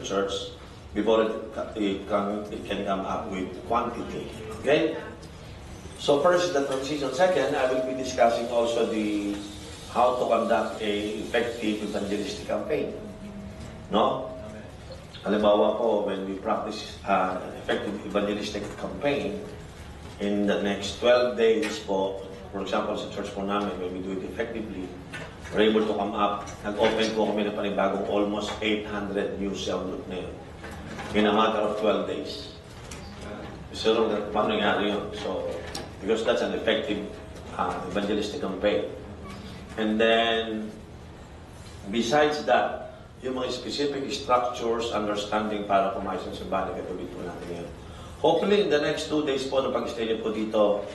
the church before it can come up with quantity. Okay? So first, the transition. Second, I will be discussing also how to conduct a effective evangelistic campaign. No? Halimbawa po, when we practice effective evangelistic campaign, in the next 12 days po, for example, sa church po namin, when we do it effectively, we're able to come up, nag-open po kami ng panibagong almost 800 new cell group na yun. In a matter of 12 days. So, paano nangyari yun? So, because that's an effective evangelistic campaign. And then, besides that, yung mga specific structures, understanding para pumayos ng simbahan, katuloy po natin yan. Hopefully, in the next 2 days po na pag-stay niyo po dito,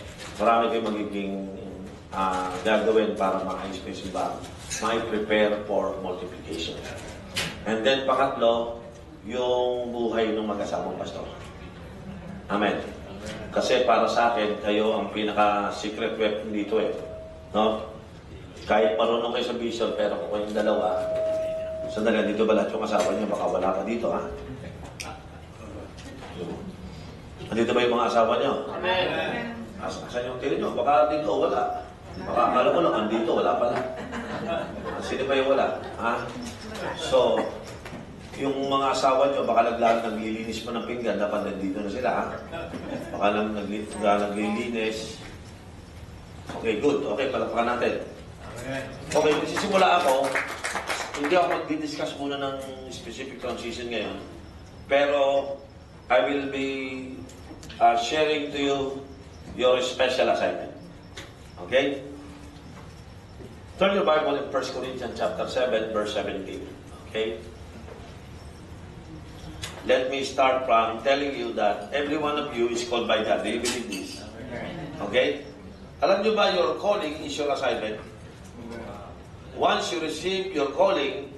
marami kayong magiging gagawin para maayos po yung simbahan. May prepare for multiplication. And then, pangatlo, yung buhay ng mag-asawang pastor. Amen. Kasi para sa akin, kayo ang pinaka-secret weapon dito eh. No? Kahit marunong kayo sa vision, pero kung kayong dalawa, sandali, dito ba lahat yung asawa niyo? Baka wala ka dito, ha? Andito ba yung mga asawa niyo? Amen. Asan yung tiri niyo? Baka dito, wala. Baka akala ko lang, andito, wala pala. Sino ba yung wala? Ha? So, yung mga asawa niyo, baka naglilinis pa ng pinggan, dapat nandito na sila, ha? Baka naglilinis. Okay, good. Okay, palakpakan natin. Okay, magsisimula ako. Hindi ako mag-discuss muna ng specific transition ngayon. Pero, I will be sharing to you your special assignment. Okay? Turn your Bible in 1 Corinthians chapter 7, verse 17. Okay? Let me start from telling you that every one of you is called by God. Do you believe this? Okay? Alam nyo ba, your calling is your assignment? Once you receive your calling,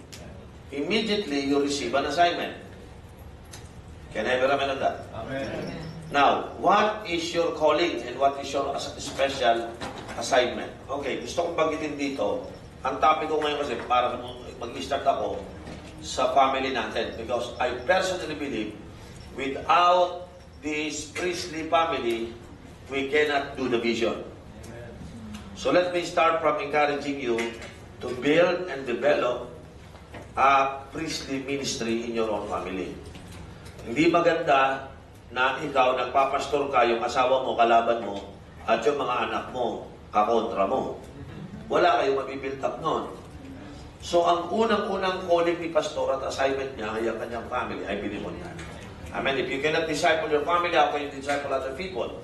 immediately you receive an assignment. Can I have a amen on that? Amen. Now, what is your calling and what is your special assignment? Okay, gusto kong banggitin dito, ang topic ko ngayon kasi para mag-start ako sa family natin. Because I personally believe, without this priestly family, we cannot do the vision. So let me start from encouraging you to build and develop a priestly ministry in your own family. Hindi maganda na ikaw nagpapastor ka, yung asawa mo, kalaban mo, at yung mga anak mo, kakontra mo. Wala kayong mabibuild up nun. So ang unang-unang calling ni pastor at assignment niya ay ang kanyang family. I believe on that. Amen. If you cannot disciple your family, how can you disciple other people?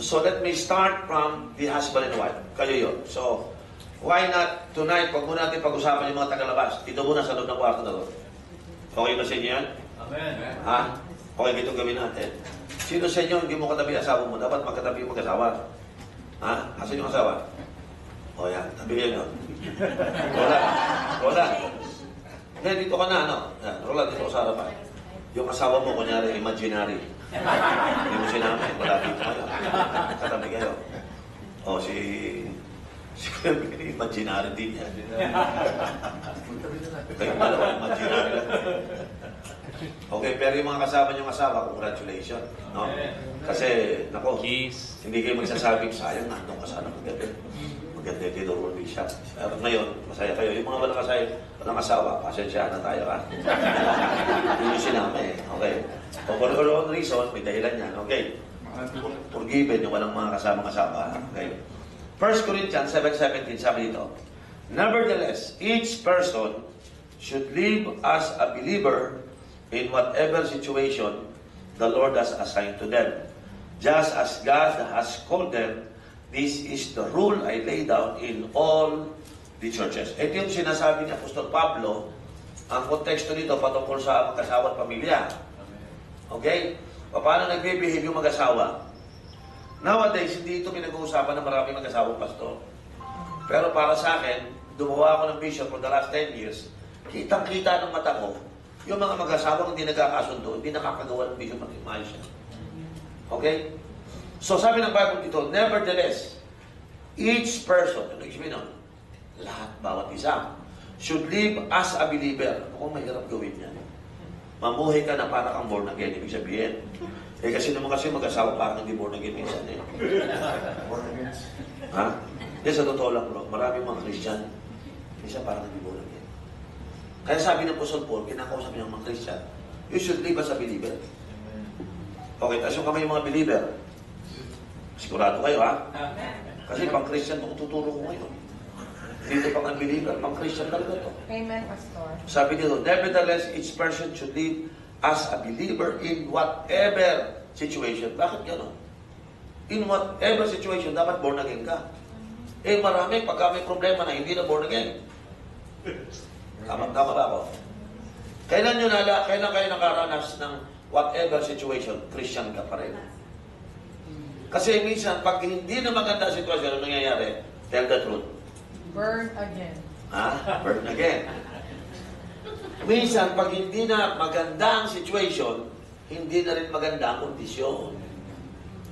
So let me start from the husband and wife. Kayo yun. So, why not tonight, pag muna natin pag-usapan yung mga tagalabas, dito muna sa loob ng kwarto na doon. Okay ba sa inyo yan? Amen. Ha? Okay, ito gawin natin. Sino sa inyo hindi mo katabi asawa mo? Dapat magkatabi yung mag-asawa. Ha? Asan yung asawa? O yan, tabi yan yun. Roland. Roland. Hindi, dito ka na, ano? Yan, Roland, dito ka sa harapan. Yung asawa mo, kunyari, imaginary. Hindi mo sinabi, wala dito kayo. Katabi kayo. O, si imaginary din yan. Kayo dalawa, imaginary lang. Okay, pero yung mga kasama niyong asawa, congratulations. No? Kasi, nako, hindi kayo magsasabing, sayang, nandun ka sana maganda. Maganda yung tinuro ni siya. Pero ngayon, masaya kayo. Yung mga walang asawa, pasensya na tayo, ha? Yun yung sinabi, okay. For your own reason, may dahilan yan, okay. Forgiven yung walang mga kasamang asawa, okay. 1 Corinthians 7:17, sabi dito, nevertheless, each person should live as a believer in whatever situation the Lord has assigned to them. Just as God has called them, this is the rule I lay down in all the churches. Ito yung sinasabi ni Apostol Pablo, ang konteksto nito patungkol sa mag-asawa at pamilya. Okay? Paano nagbe-behave yung mag-asawa? Nowadays, hindi ito pinag-uusapan ng maraming mag-asawang pastor. Pero para sa akin, gumawa ako ng vision for the last 10 years, kitang-kita ng mata ko, yung mga mag-asawang hindi nagkakasundo, hindi nakakagawa ng vision maayos siya. Okay? So sabi ng Bible dito, nevertheless, each person, ano ibig nun? Lahat, bawat isa, should live as a believer. Ako mahirap gawin yan. mamuhay ka na para kang born again. Ibig sabihin, kasi naman kasi mag-asawa parang hindi born again minsan eh. Born again. Ha? Yan sa totoo lang bro, maraming mga Christian, minsan parang hindi born again. Kaya sabi ng Apostle Paul, kinakausap niya ang mga Christian, you should live as a believer. Okay, taas yung kamay yung mga believer. Sigurado kayo ha? Kasi pang Christian itong tuturo ko ngayon. Dito pang unbeliever, pang Christian talaga to. Amen, Pastor. Sabi dito, nevertheless, each person should live as a believer in whatever situation. Bakit gano'n? In whatever situation, dapat born again ka. Eh marami, pagka may problema na hindi na born again. Tama ba ako? Kailan kayo nakaranas ng whatever situation, Christian ka pa rin. Kasi minsan, pag hindi na maganda sitwasyon, ano nangyayari? Tell the truth. Burn again. Ha? Burn again. Minsan, pag hindi na maganda ang situation, hindi na rin maganda ang kondisyon.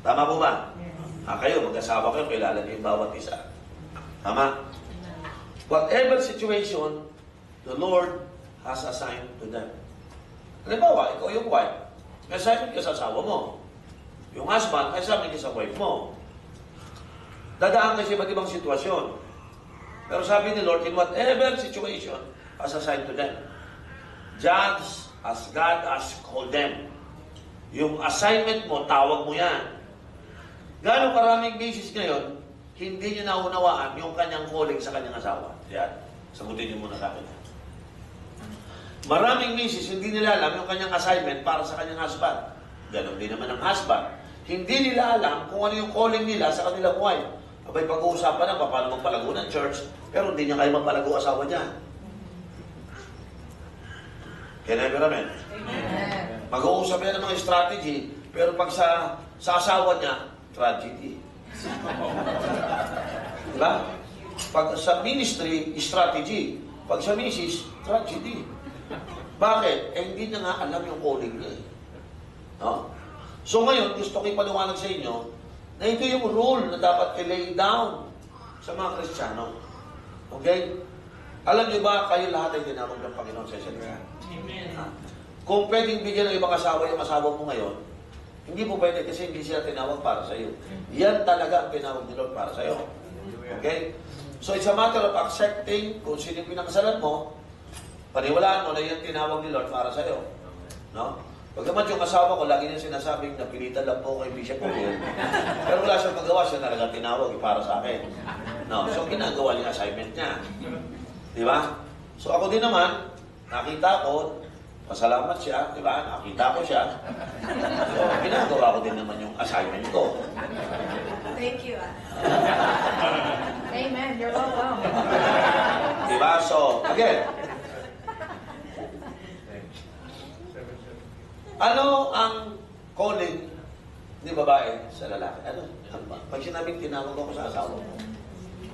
Tama po ba? Kayo, mag-asawa kayo, kilala niyo yung bawat isa. Tama? Whatever situation, the Lord has assigned to them. Halimbawa, ikaw yung wife, may assignment ka sa asawa mo. Yung husband, may assignment ka sa wife mo. Dadaan kasi iba't ibang sitwasyon. Pero sabi ni Lord, in whatever situation, has assigned to them. Just as God has called them. Yung assignment mo, tawag mo yan. Gano'ng karaming basis ngayon, hindi niya naunawaan yung kanyang calling sa kanyang asawa. Yan. Sagutin niyo muna sa akin. Maraming misis, hindi nila alam yung kanyang assignment para sa kanyang husband. Ganon din naman ang husband. Hindi nila alam kung ano yung calling nila sa kanilang wife. Abay, pag-uusapan na paano magpalago ng church, pero hindi niya kayo magpalago asawa niya. Can I amen? Amen. Mag-uusap yan ng mga strategy, pero pag sa asawa niya, tragedy. Diba? Pag sa ministry, strategy. Pag sa misis, tragedy. Bakit? Hindi niya nga alam yung calling niya. No? So ngayon, gusto ko ipaliwanag sa inyo na ito yung rule na dapat i-lay down sa mga Kristiyano. Okay? Alam niyo ba, kayo lahat ay tinawag ng Panginoon sa isa't isa? Amen. Kung pwedeng bigyan ng ibang asawa yung asawa mo ngayon, hindi po pwede kasi hindi siya tinawag para sa iyo. Yan talaga ang tinawag ni Lord para sa iyo. Okay? So it's a matter of accepting kung sino yung pinakasalan mo, paniwalaan mo na yan tinawag ni Lord para sa iyo. No? Pagkamat yung asawa ko, lagi niya sinasabing napilitan lang po kay Bishop O'Neill. Pero wala siyang magawa, siya talaga tinawag para sa akin. No? So ginagawa niya assignment niya. Di ba? So ako din naman, nakita ko, pasalamat siya, di ba? Nakita ko siya. So ginagawa ko din naman yung assignment ko. Thank you. Amen. You're welcome. Di ba? So, again, ano ang calling ni babae sa lalaki? Ano? Pag sinabing tinawag ako sa asawa mo,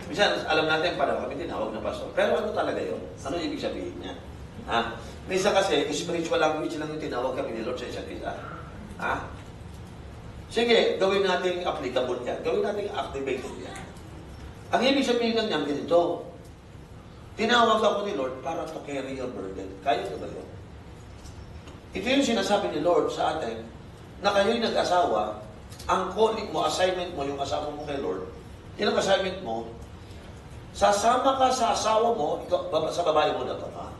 minsan alam natin para kami tinawag na pastor. Pero ano talaga yun? Ano ibig sabihin niya? Ha? Minsan kasi, spiritual language lang yung tinawag kami ni Lord sa isa't isa. Ha? Sige, gawin natin applicable yan. Gawin natin activated yan. Ang ibig sabihin ng niyan ganito, tinawag ako ni Lord para to carry your burden. Kaya na ba yun? Ito yung sinasabi ni Lord sa atin, na kayo'y nag-asawa, ang calling mo, assignment mo, yung asawa mo kay Lord, yun ang assignment mo, sasama ka sa asawa mo, sa babae mo na ito, ha?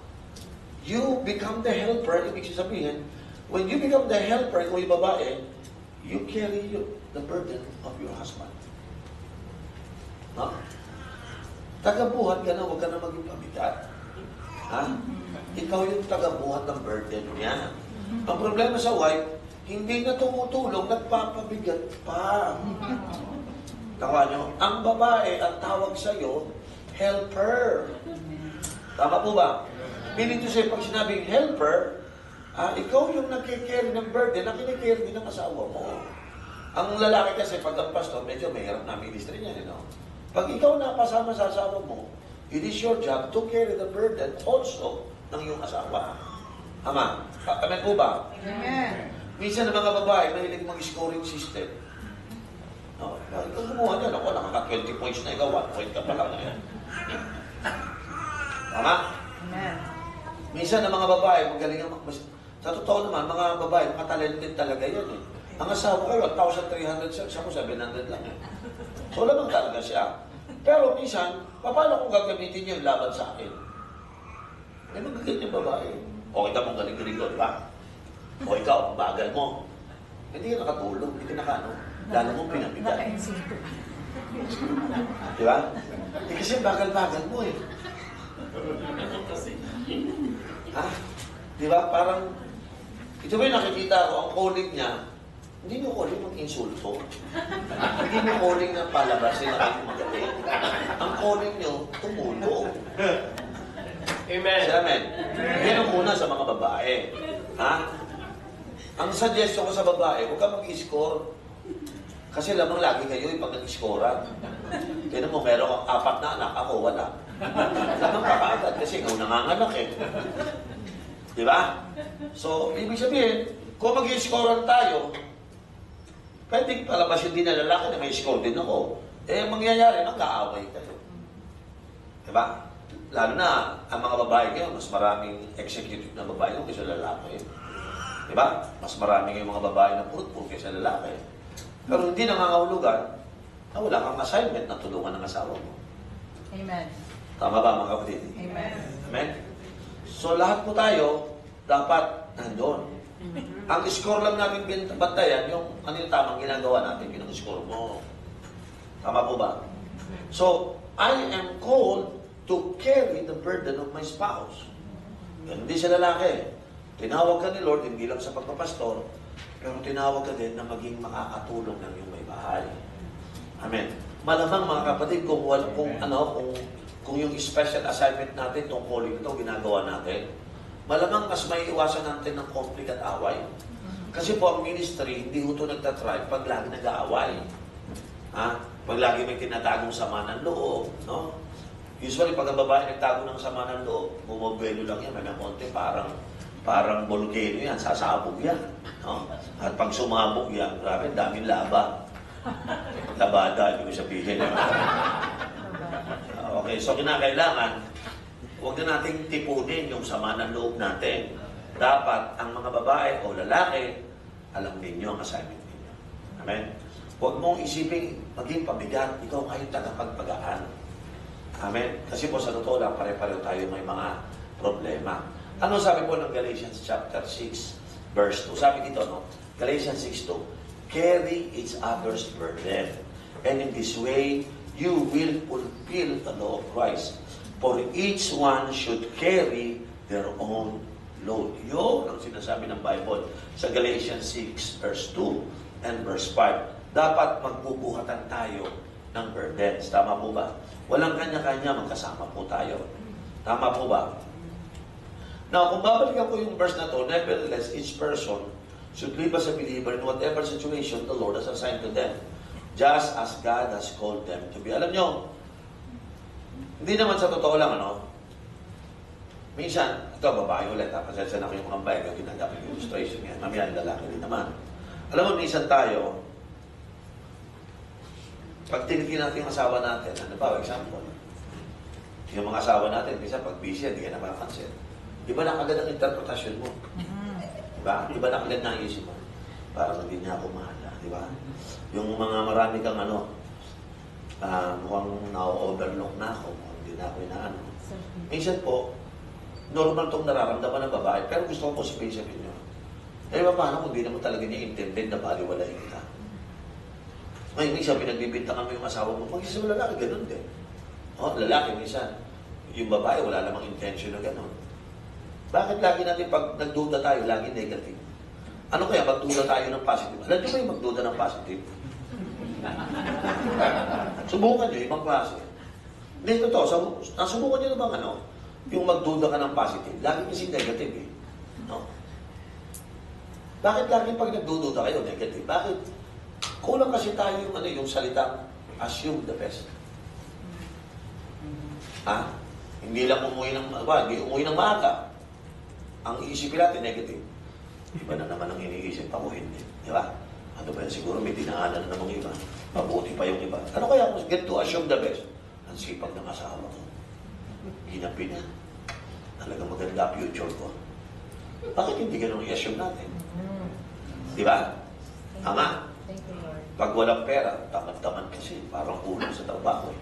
You become the helper, ibig sabihin, when you become the helper, kung yung babae, you carry the burden of your husband. Ha? Tagabuhat ka na, huwag ka na maging pabigat. Ha? Ikaw yung tagabuhat ng burden niya. Ang problema sa wife, hindi na tumutulong, nagpapabigat pa. Tawa nyo, ang babae, ang tawag sa'yo, helper. Tama po ba? Meaning to say, pag sinabing helper, ikaw yung nagkikerry ng burden, na kinikerry din ng asawa mo. Ang lalaki kasi, pag ang pastor, medyo mahirap na ministry niya, you know? Pag ikaw napasama sa asawa mo, it is your job to carry the burden also ng iyong asawa. Ama, amen po ba? Amen. Minsan ng mga babae, mahilig mag-scoring system. No, ikaw gumawa niya, ako, nakaka-20 points na ikaw, 1 point ka pa lang ngayon. Tama? Amen. Minsan ng mga babae, magaling ang Sa totoo naman, mga babae, mga talented talaga yan eh. Ang asawa ko, 1,300 siya ko 700 lang. So, lamang talaga siya. Pero minsan, paano kung gagamitin niyo yung laban sa akin? May magaganyan yung babae. O kita mong galing-galing doon, ba? O ikaw, ang bagal mo. Hindi ka nakatulog, hindi ka nakano. Lalo mo pinabigat. Naka-insulto. Di ba? Eh, kasi bagal-bagal mo eh. Ha? Di ba? Parang, ito ba yung nakikita ko, ang calling niya, hindi mo calling mag-insulto. Hindi mo calling na palabasin na kayo magaling. Ang calling niyo, tumulong. Amen. Amen. Yan ang una sa mga babae. Ha? Ang suggestion ko sa babae, huwag ka mag-score. Kasi lamang lagi kayo pag nag-scorean. Kaya mo, meron kang 4 na anak, ako wala. Lamang kakaagad kasi ikaw nanganganak eh. Di ba? So, ibig sabihin, kung mag-scorean tayo, pwedeng palabasin din na lalaki na may score din ako. Eh, mangyayari, magkaaway kayo. Di ba? Lalo na, ang mga babae ngayon, mas maraming executive na babae ngayon kaysa lalaki. Di ba? Mas marami ngayong mga babae na purut-purut kaysa lalaki. Pero hindi nangangahulugan na wala kang assignment na tulungan ng asawa mo. Amen. Tama ba mga kapatid? Amen. Amen? So lahat po tayo, dapat nandun. Ang score lang namin bantayan, yung ano yung tamang ginagawa natin, yung score mo. Tama po ba? So, I am called to carry the burden of my spouse. Ganun din sa lalaki. Tinawag ka ni Lord, hindi lang sa pagpapastor, pero tinawag ka din na maging makakatulong ng iyong may bahay. Amen. Malamang mga kapatid, kung yung special assignment natin, itong calling ito, ginagawa natin, malamang mas may iwasan natin ng conflict at away. Kasi po ang ministry, hindi ito nagtatribe pag lagi nag-aaway. Ha? Pag lagi may tinatagong sama ng loob. No? Usually, pag ang babae nagtago ng sama ng loob, bumabelo lang yan, may konti, parang volcano yan, sasabog yan. No? At pag sumabog yan, grabe, daming laba. Labada, ibig sabihin. Okay, so kinakailangan, huwag na nating tipunin yung sama ng loob natin. Dapat ang mga babae o lalaki, alam ninyo ang assignment ninyo. Amen? Huwag mong isipin, maging pabigat, ikaw ngayon tagapagpagaan. Amen? Kasi po sa totoo lang, pare-pareho tayo may mga problema. Ano sabi po ng Galatians chapter 6, verse 2? Sabi dito, no? Galatians 6:2, carry each other's burden. And in this way, you will fulfill the law of Christ. For each one should carry their own load. Yun ang sinasabi ng Bible sa Galatians 6, verse 2 and verse 5. Dapat magbubuhatan tayo ng burdens. Tama po ba? Walang kanya-kanya, magkasama po tayo. Tama po ba? Now, kung babalikan ko yung verse na to, nevertheless, each person should live as a believer in whatever situation the Lord has assigned to them, just as God has called them to be. Alam nyo, hindi naman sa totoo lang, minsan, ito, babae ulit, pasensya na ko yung mga babae, yung ginagamit yung illustration yan, mamaya lalaki din naman. Alam mo, minsan tayo, pag tinitin natin yung asawa natin, ano ba, example, yung mga asawa natin, minsan pag busy, hindi ka napapansin. Iba na kagad ang interpretasyon mo. Diba? Iba na kagad na isip mo. Parang hindi niya ako mahal. Diba? Yung mga marami kang mukhang na-overlook na ako, hindi na ako inaano. Minsan po, normal itong nararamdaman ng babae, pero gusto ko po sabihin niyo. Eh, paano kung di naman talaga niya intended na baliwalain kita? Ngayon, minsan, pinagbibintangan mo yung asawa mo, mag-isa mo lalaki, ganun din. Lalaki, minsan, yung babae, wala namang intention na ganun. Bakit lagi natin pag nagduda tayo, lagi negative? Ano kaya magduda tayo ng positive? Alam nyo ba yung magduda ng positive? Subukan nyo, ibang klase. Hindi, totoo. Nasubukan nyo na bang yung magduda ka ng positive? Lagi kasi negative eh. No? Bakit lagi pag nagdududa kayo, negative? Bakit? Kulang kasi tayo yung salitang assume the best. Ha? Hindi lang umuwi ng maaga. Ang iisipin natin, negative. Iba na naman ang iniisip ako, hindi. Di ba? Ano ba yan? Siguro may dinaanan na namang iba. Mabuti pa yung iba. Ano kaya kung get to assume the best? Ang sipag ng asawa ko. Ginapi na. Talagang maganda future ko. Bakit hindi ganun i-assume natin? Mm. Di ba? Tama. Thank you, Lord. Pag walang pera, tamad-tamad kasi, parang kulang sa trabaho eh.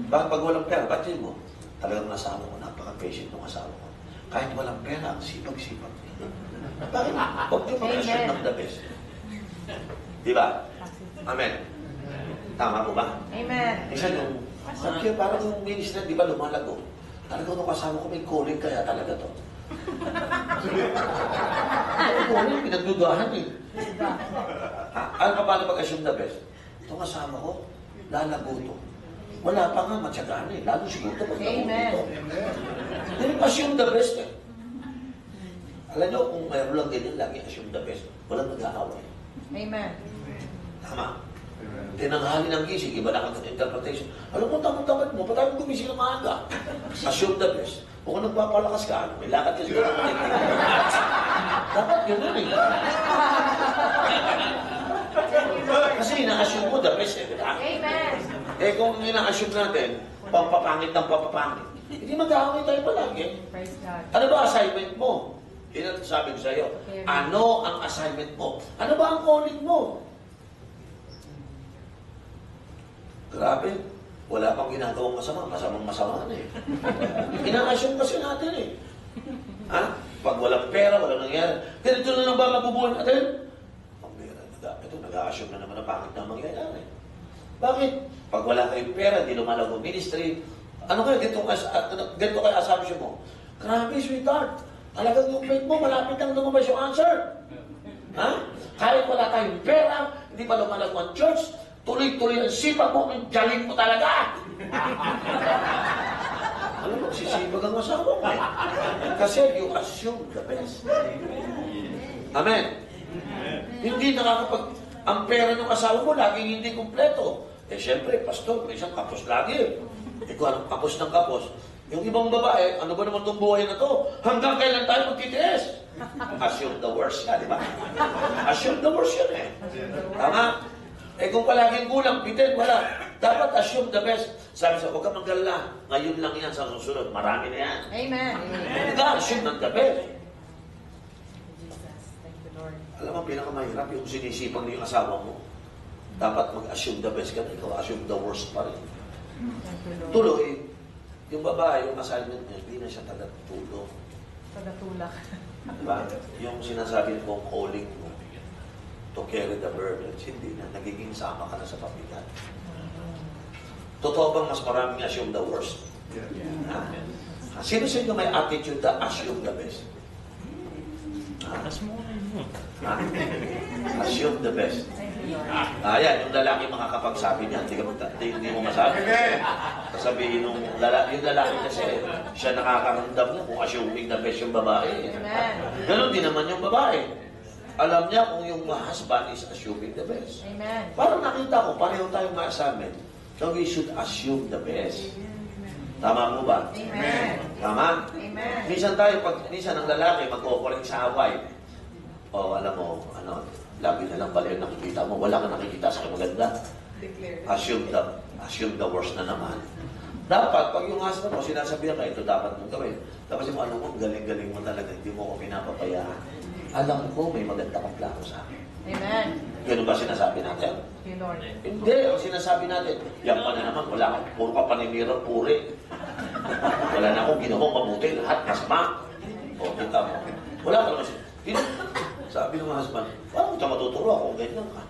Bakit pag walang pera, ba't yun mo? Talagang nasawa ko, napaka-patient ng asawa ko. Kahit walang pera, ang sipag-sipag niya. Bakit? Huwag niyo mag-assume Amen. ng the best. Di ba? Amen. Tama po ba? Amen. Isa yung, kaya parang yung minister, di ba, lumalago. Talaga nung kasama ko may calling, kaya talaga to. May calling, pinagdudahan eh. Ha? Ano pa paano pag-assume the best? Itong kasama ko, lalago to. Wala pa nga matyagaan eh. Lalo siguro ito pag Amen. Then assume the best eh. Alam nyo, kung mayroon lang ganyan, lagi assume the best. Walang mag-aaway. Amen. Tama. Tinanghali ng gising, iba na kang interpretation. Alam mo, tamad-tamad mo, ba't tayo gumising ng maaga? Assume the best. O kung nagpapalakas ka, may lakad ka siguro. Dapat ganun eh. Kasi ina-assume mo the best eh, di ba? Amen. Eh kung ina-assume natin, pampapangit ng pampapangit, hindi mag-aaway tayo palagi. Praise God. Ano ba assignment mo? Yun ang sabi ko sa iyo. Ano ang assignment mo? Ano ba ang calling mo? Grabe. Wala pang ginagawang masama. Masamang-masama na eh. Ina-assume kasi natin eh. Ha? Pag walang pera, walang nangyayari. Ganito na lang ba mabubuhay natin? Pag meron, ito, nag-a-assume na naman ang pangit na mangyayari. Bakit? Pag wala kayong pera, di lumalago ministry. Ano kaya ganito kaya assumption mo? Grabe, sweetheart. Talagang yung faith mo, malapit lang lumabas yung answer. Ha? Kahit wala tayong pera, hindi pa lumalago ang church, tuloy-tuloy ang sipag mo, ang galing mo talaga. Alam mo, sisipag ang asawa mo eh. Kasi you assume the best. Amen. Hindi nakakapag... Ang pera ng asawa mo, laging hindi kumpleto. Eh, syempre, pastor, may isang kapos lagi. Ikaw, anong kapos ng kapos? Yung ibang babae, ano ba naman itong buhay na to? Hanggang kailan tayo magtitiis? Assume the worst yan, di ba? Assume the worst yan eh. Tama? Eh kung palaging kulang, bitin, wala. Dapat assume the best. Sabi sa, huwag ka mag-alala. Ngayon lang yan sa susunod. Marami na yan. Amen. Nag-assume ng the best. Jesus. Thank you, Lord. Alam mo, pinakamahirap yung sinisipag niyo yung asawa mo. Dapat mag-assume the best ka na. Ikaw assume the worst pa rin. Thank you, Lord. Tuloy, yung babae, yung assignment niya, hindi na siya tagatulong. Tagatulak. Diba? Yung sinasabi kong calling mo to carry the burdens, hindi na. Nagiging sama ka na sa pabigat. Totoo bang mas maraming assume the worst? Ha? Sino sa inyo may attitude na assume the best? Ha? Assume the best. Thank you, Lord. Yan, yung lalaki makakapagsabi niya, hindi mo masabi. Sabihin yung lalaki kasi, siya nakakaramdam niya kung assuming the best yung babae. Amen. Ganon din naman yung babae. Alam niya kung yung husband is assuming the best. Amen. Parang nakita ko, pareho tayong ma-assignment. So we should assume the best. Tama mo ba? Amen. Tama? Amen. Minsan ang lalaki mag-operate sa wife. Alam mo, lagi na lang pala yung nakikita mo. Wala kang nakikita sa maganda. Assume the worst na naman. Dapat, pag yung husband mo, sinasabihan ka, ito dapat mong gawin. Tapos mo, alam mo, galing-galing mo talaga, hindi mo ako pinapapayaan. Alam ko, may maganda kang plano sa akin. Amen. Ganun ba sinasabi natin? Thank you, Lord. Hindi, ang sinasabi natin, yan pa na naman, wala kang, puro ka paninira, puri. Wala na akong ginawang mabuti, lahat masama. O, kita mo. Wala ka naman. Sabi ng husband, parang kita matuturo ako, ganyan ka.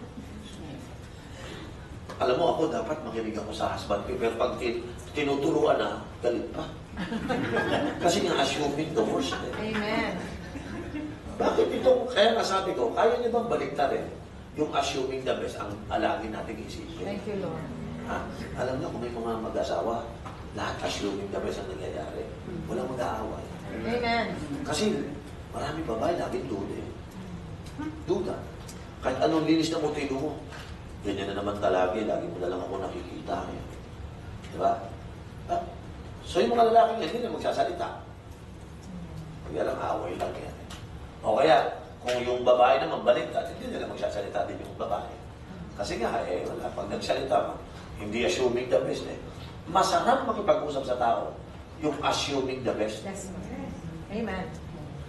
Alam mo, ako dapat makinig ako sa husband ko, pero pag tinuturuan na, galit pa. Kasi nga assuming the worst. Amen. Bakit itong, kaya nga sabi ko, kaya niyo bang baliktarin yung assuming the best ang alagin nating isipin? Thank you, Lord. Ha? Alam niyo, kung may mga mag-asawa, lahat assuming the best ang nangyayari. Walang mag-aaway. Amen. Kasi marami babae, laging duda eh. Duda. Kahit anong linis na motibo mo, ganyan na naman talagi, lagi mo na lang ako nakikita. Eh. Diba? So yung mga lalaki hindi na magsasalita. Kaya lang away lang yan. O kaya, kung yung babae naman balik ka, hindi nila magsasalita din yung babae. Kasi nga, wala. Pag nagsalita, hindi assuming the best eh. Masarap makipag-usap sa tao yung assuming the best. Yes, Lord. Amen.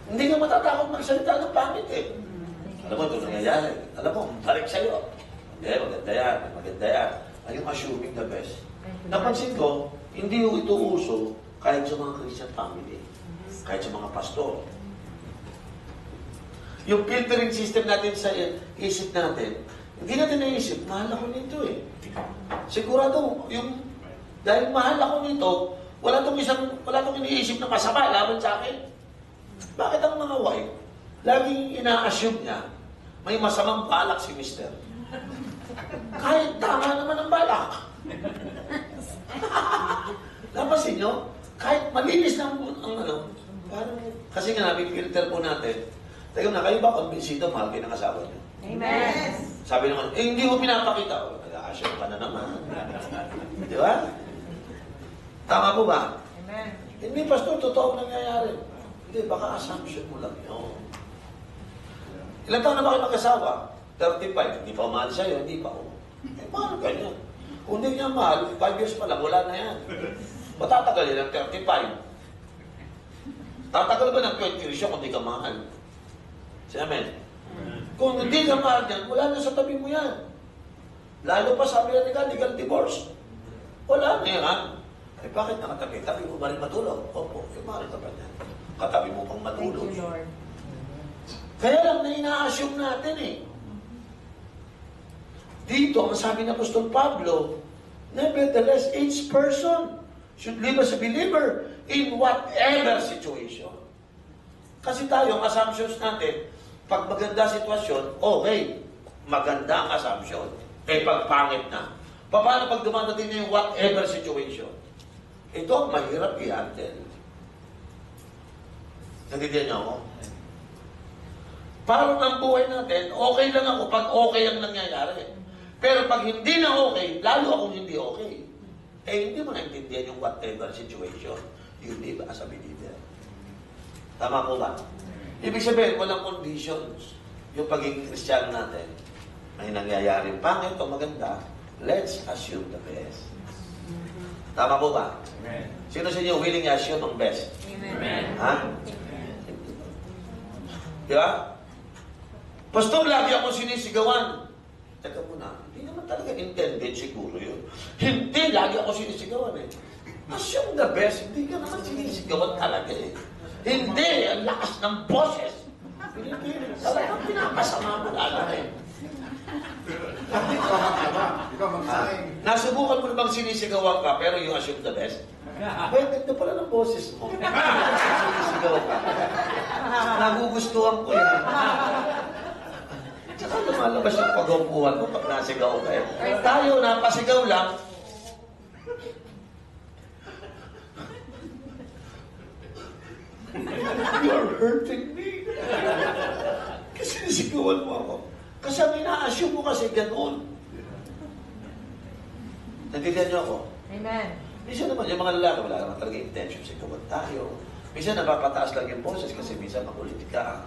Hindi ka matatakot magsalita ng pangit eh. Alam mo, ito nangyayari. Alam mo, balik sa'yo. Hindi, maganda yan. Maganda yan. Ay, yung assuming the best. Napansin ko, hindi yung ito uso kahit sa mga Christian family. Kahit sa mga pastor. Yung filtering system natin sa isip natin, hindi natin naisip, mahal ako nito eh. Sigurado, dahil mahal ako nito, wala tong iniisip na masama laban sa akin. Bakit ang mga wife, laging ina-assume niya, may masamang balak si mister. Kahit tama naman ang balak. Napasin nyo, kahit malinis na parang, kasi nga namin filter po natin, teka na, kayo ba konbinsido, mahal kayo ng asawa niyo? Amen. Sabi naman, hindi mo pinapakita. Nag-a-assume ka na naman. Di ba? Tama po ba? Amen. Hindi, pastor, totoo nangyayari. Hindi, baka assumption mo lang yun. Ilan taon na ba kayo mag-asawa? 35. Hindi pa mahal sa'yo, hindi pa ako. Eh, paano ganyan? Kung hindi niya mahal, 5 years pa lang, wala na yan. Matatagal yan ng 35. Tatagal ba ng 20 years kung hindi ka mahal? Say amen. Kung hindi ka mahal yan, wala na sa tabi mo yan. Lalo pa sabi na nila, legal divorce. Wala na yan. Eh bakit nakatabi? Tabi mo ba rin matulog? Opo, eh mahal ka ba yan? Katabi mo pang Thank matulog. you, Lord. Kaya lang na ina-assume natin eh. Dito, ang sabi ng Apostol Pablo, nevertheless, each person should live as a believer in whatever situation. Kasi tayo, ang assumptions natin, pag maganda sitwasyon, okay, maganda ang assumption. Eh, pag pangit na. Paano pag dumadating na yung whatever situation? Ito ang mahirap i-handle. Nagigyan niyo ako? Parang ang buhay natin, okay lang ako pag okay ang nangyayari. Pero pag hindi na okay, lalo akong hindi okay. Eh, hindi mo naintindihan yung whatever situation. You live as a believer. Tama po ba? Ibig sabihin, walang conditions. Yung pagiging Kristiyano natin, may nangyayaring pangit o maganda, let's assume the best. Tama po ba? Amen. Sino sa inyo willing i-assume ang best? Amen. Ha? Di ba? Pastor, lagi ako sinisigawan. Teka muna, hindi naman talaga intended siguro yun. Hindi, lagi ako sinisigawan eh. Assume the best, hindi ka naman sinisigawan talaga eh. Hindi, ang lakas ng boses. Pinipilit, talagang pinapasama mo lalo eh. Ikaw magsaing. Nasubukan mo na bang sinisigawan ka pero you assume the best? Pwede na pala ng boses mo. Sinisigawan ka. Nagugustuhan ko yan. Tsaka lumalabas yung pag-upuhan mo pag nasigaw ka eh. Tayo, napasigaw lang. You're hurting me. Kasi nasigawan mo ako. Kasi ang ina-assume mo kasi gano'n. Nandiyan niyo ako? Amen. Minsan naman, yung mga lalaki, wala naman talaga intention sigawan tayo. Minsan napapataas lang yung boses kasi minsan makulit ka.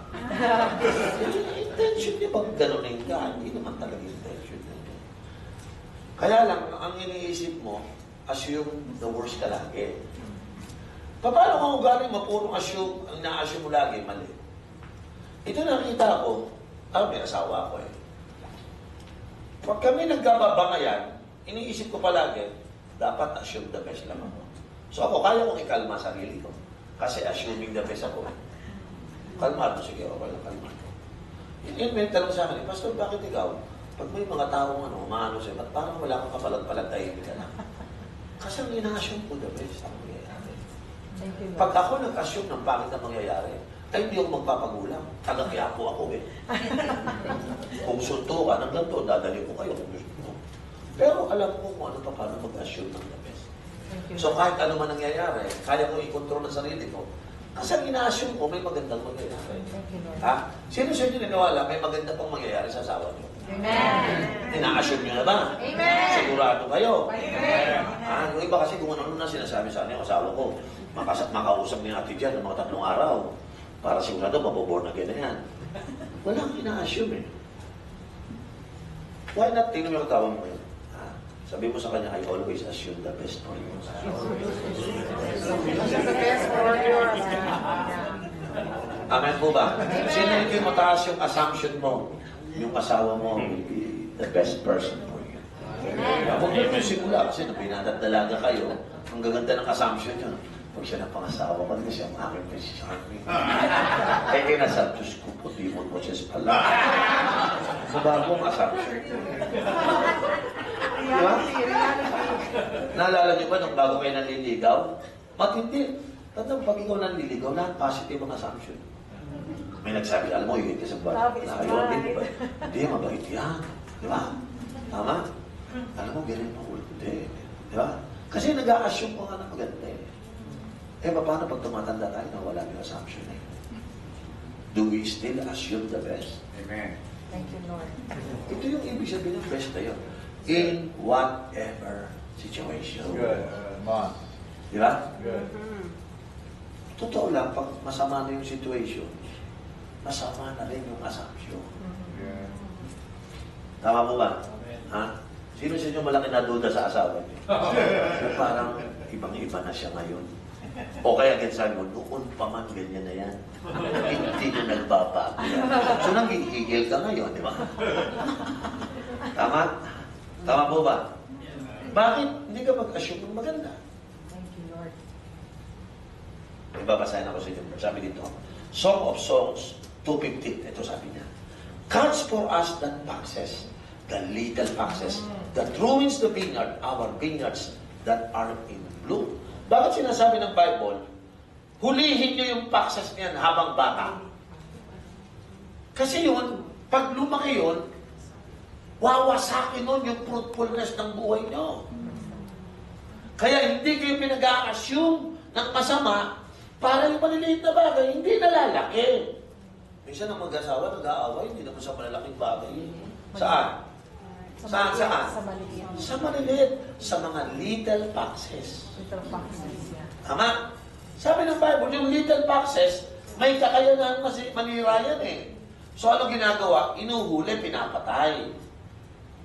Intention niya bang gano'nin ka? Hindi naman talaga intention niya. Kaya lang, ang iniisip mo, assume the worst ka lagi. Paano kung ugali mo, purong assume, ang na-assume mo lagi, mali. Ito nakita ko, may asawa ko eh. Pag kami nagkababangayan, iniisip ko palagi, dapat assume the best lang ako. So ako, kaya kong ikalma sarili ko. Kasi assuming the best ako. Kalmado, sige, okay lang, kalmado. Yun, may tanong sa akin, Pastor, bakit ikaw? Pag may mga taong maano sa'yo, ba't parang wala kang kapalag-palag tahimik ka na? Kasi ang ina-assume ko the best ang mangyayari. Thank you, Lord. Pag ako nag-assume ng pangit na mangyayari, ay hindi ako magpapagulang. Taga-Quiapo ako eh. Kung sunto ka ng ganito, dadali ko kayo kung gusto mo. Pero alam ko kung ano pa paano mag-assume ng the best. Thank you, So Lord. kahit ano man nangyayari, kaya ko i-control ang sarili ko. Kasi ang ina-assume ko, may magandang mangyayari. Thank you, Lord. Ha? Sino sa inyo naniwala may maganda pang mangyayari sa asawa niyo? Amen. Ina-assume niyo na ba? Amen. Sigurado kayo? Amen. Yung iba kasi kung ano na sinasabi sa akin, yung asawa ko, makausap ni ate dyan ng mga 3 araw. Para sigurado, maboborn na gano'n yan. Walang ina-assume eh. Why not? Tingnan mo yung tawag mo yun. Sabi mo sa kanya, I always assume the best for you. This is the best for you. Amen po ba? Sino yung mataas yung assumption mo? Yung asawa mo will be the best person for you. Huwag na yung simula kasi nung binadadalaga kayo, ang gaganda ng assumption yun. Pag siya ng pangasawa ko, hindi siya ang aking presisyon. Eh, kinasab, Diyos ko, puti mo mo siya sa pala. Bagong assumption. Diba? Naalala niyo ba nung bago kayo nanliligaw? Matindi. Tandang pag ikaw nanliligaw, lahat positive ang assumption. May nagsabi, alam mo, yun ka sa Love is ayaw, blind. hindi, mabait yan. Di ba? Tama? Alam mo, ganyan mo. Hindi. Di ba? Kasi nag-a-assume ko nga na maganda eh. Eh, paano pag tumatanda tayo na wala yung assumption eh? Do we still assume the best? Amen. Thank you, Lord. Ito yung ibig sabihin ng best na yun. In whatever situation. Good. Man. Di ba? Good. Totoo lang, pag masama na yung situation, masama na rin yung assumption. Yeah. Tama mo ba? Ha? Sino sa inyo malaki na duda sa asawa niyo? Parang ibang-iba na siya ngayon. O kaya sabi mo, noon pa man ganyan na yan. Hindi na nagbabago yan. So nanggigigil ka ngayon, di ba? Tama? Tama po ba? Bakit hindi ka mag-assume ng maganda? Thank you, Lord. Ibabasahin ako sa inyo. Sabi dito, Song of Songs 2:15. Ito sabi niya. Catch for us that foxes, the little foxes, that ruins the vineyard, our vineyards that are in bloom. Bakit sinasabi ng Bible, hulihin niyo yung foxes niyan habang bata? Kasi yun, pag lumaki yun, wawasakin nun yung fruitfulness ng buhay niyo. Kaya hindi kayo pinag-a-assume ng masama para yung maliliit na bagay, hindi nalalaki. Minsan ang mag-asawa, nag-aaway, hindi naman sa malalaking bagay. Saan? Saan? Sa maliit. Sa maliliit. Sa mga little foxes. Little foxes, yeah. Tama? Sabi ng Bible, yung little foxes, may kakayanan manira yan eh. So ano ginagawa? Inuhuli, pinapatay.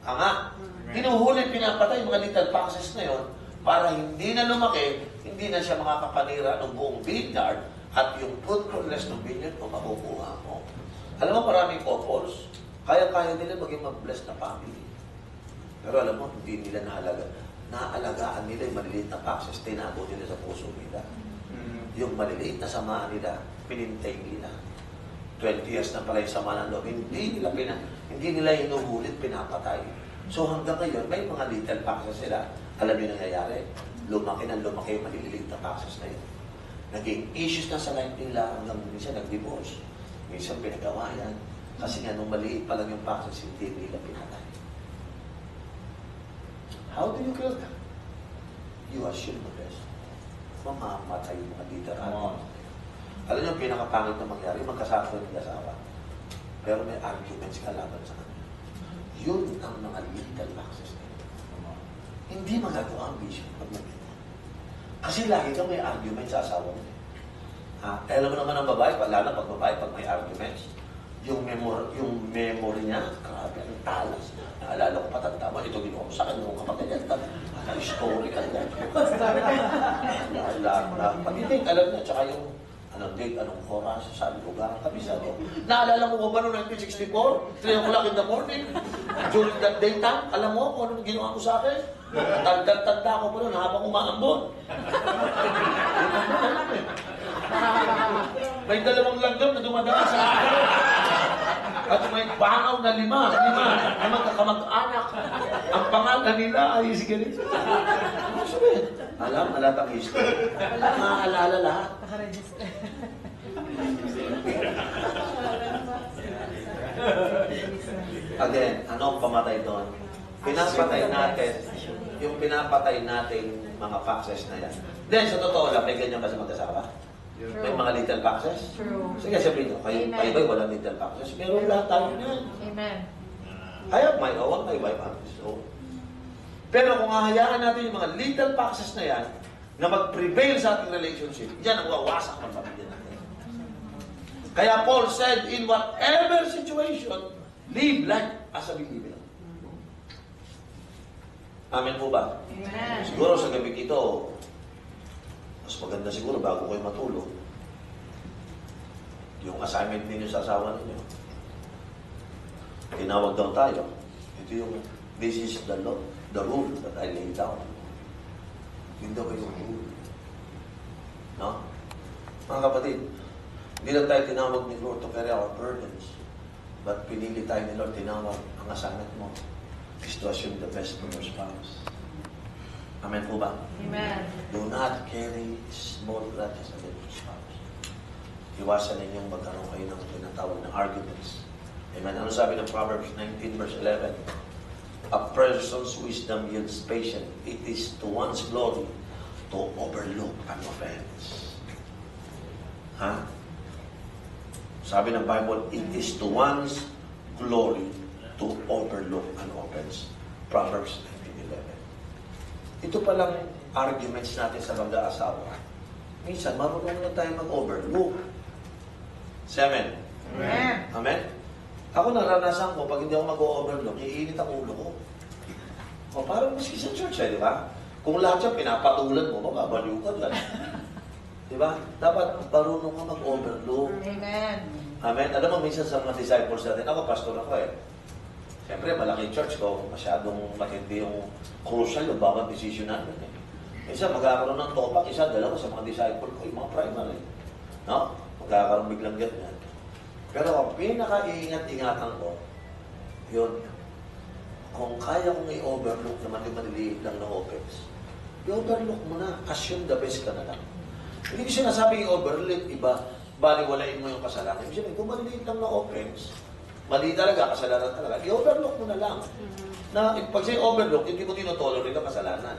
Tama? Inuhuli, pinapatay mga little foxes na yon para hindi na lumaki, hindi na siya makakapanira ng buong vineyard at yung fruitfulness ng vineyard mo makukuha mo. Alam mo, maraming couples, kaya-kaya nila maging mag-bless na family. Pero alam mo, hindi nila naalagaan nila yung maliliit na foxes, tinago nila sa puso nila. Yung maliliit na samaan nila, pinintay nila. 20 years na pala yung sama ng loob, hindi nila hinuhulit, pinapatay. So hanggang ngayon, may mga little foxes sila. Alam niyo nangyayari, lumaki yung maliliit na foxes na yun. Naging issues na sa life nila hanggang minsan nag-divorce. Minsan pinagawayan. Kasi nga nung maliit pa lang yung foxes, hindi nila pinatay. How do you kill them? You assume the best. Mamamatay yung mga literal. Alam niyo, pinakapangit na mangyari, magkasama ng asawa. Pero may arguments ka laban sa kanila. Yun ang mga little foxes nila. Hindi magagawa ang vision pag nagkita. Kasi lagi kang may argument sa asawa mo. Alam mo naman ang babae, lalo pag babae, pag may arguments, yung memory niya, grabe, ang talas. Naalala ko patanda mo, ito ginawa ko sa akin, nung kapag ganyan, story ka na. Pag-date, alam niya, tsaka yung anong date, anong oras, saan lugar, kabisado. Naalala mo ba noong 1964? 3 o'clock in the morning? During that daytime, alam mo kung anong ginawa ko sa akin? Tanda ko pa noon habang umaambon. May 2 langgam na dumadaan sa akin. At may bangaw na 5 na magkakamag-anak. Ang pangalan nila ay si ganito. Ano sabihin? Alam, alatang history. Maaalala lahat. Nakaregister. Again, anong pamatay doon? Pinapatay natin, yung pinapatay natin mga foxes na yan. Then, sa totoo lang, may ganyan ba sa mag-asawa? May mga little foxes? True. Sige, sabihin nyo, kayo Amen. ba walang little foxes? Meron lahat tayo na. Amen. I have my own, my wife has his own. Pero kung hahayaan natin yung mga little foxes na yan, na mag-prevail sa ating relationship, yan ang wawasak ng pamilya natin. Kaya Paul said, in whatever situation, live like as a believer. Amen po ba? Amen. Siguro sa gabi ito, mas maganda siguro bago kayo matulog. Yung assignment ninyo sa asawa ninyo. Tinawag daw tayo. Ito yung, this is the law, the rule that I laid down. Yun daw yung rule. No? Mga kapatid, hindi lang tayo tinawag ni Lord to carry our burdens. But pinili tayo ni Lord, tinawag ang assignment mo is to assume the best for your spouse. Amen po ba? Amen. Do not carry small grudges against your spouse. Iwasan ninyong magkaroon kayo ng tinatawag na arguments. Amen. Ano sabi ng Proverbs 19 verse 11? A person's wisdom yields patience. It is to one's glory to overlook an offense. Ha? Sabi ng Bible, it is to one's glory to overlook an offense. Proverbs 19:11. Ito palang arguments natin sa mag-aasawa. Minsan, marunong na tayo mag-overlook. Amen. Amen. Amen? Ako naranasan ko, pag hindi ako mag-overlook, iinit ang ulo ko. O parang maski sa church, di ba? Kung lahat siya pinapatulan mo, mababaliw ka dyan. Di ba? Dapat marunong ka mag-overlook. Amen. Amen? Alam mo, minsan sa mga disciples natin, ako pastor ako eh. Siyempre, malaking church ko, masyadong matindi yung crucial yung bawat decision namin eh. Minsan, magkakaroon ng topak, isa, dalawa sa mga disciple ko, yung mga primary. No? Magkakaroon biglang ganyan. Pero ang pinaka-iingat-ingatan ko, yun, kung kaya kong i-overlook naman yung maliliit lang na offense, i-overlook mo na, assume the best ka na lang. Hindi ko sinasabi i-overlook, iba, baliwalain mo yung kasalanan. Ibig sabihin, kung maliliit lang na offense, mali talaga, kasalanan talaga, i-overlook mo na lang. Na, pag sa'yo overlook, hindi mo tinotolerate ang kasalanan.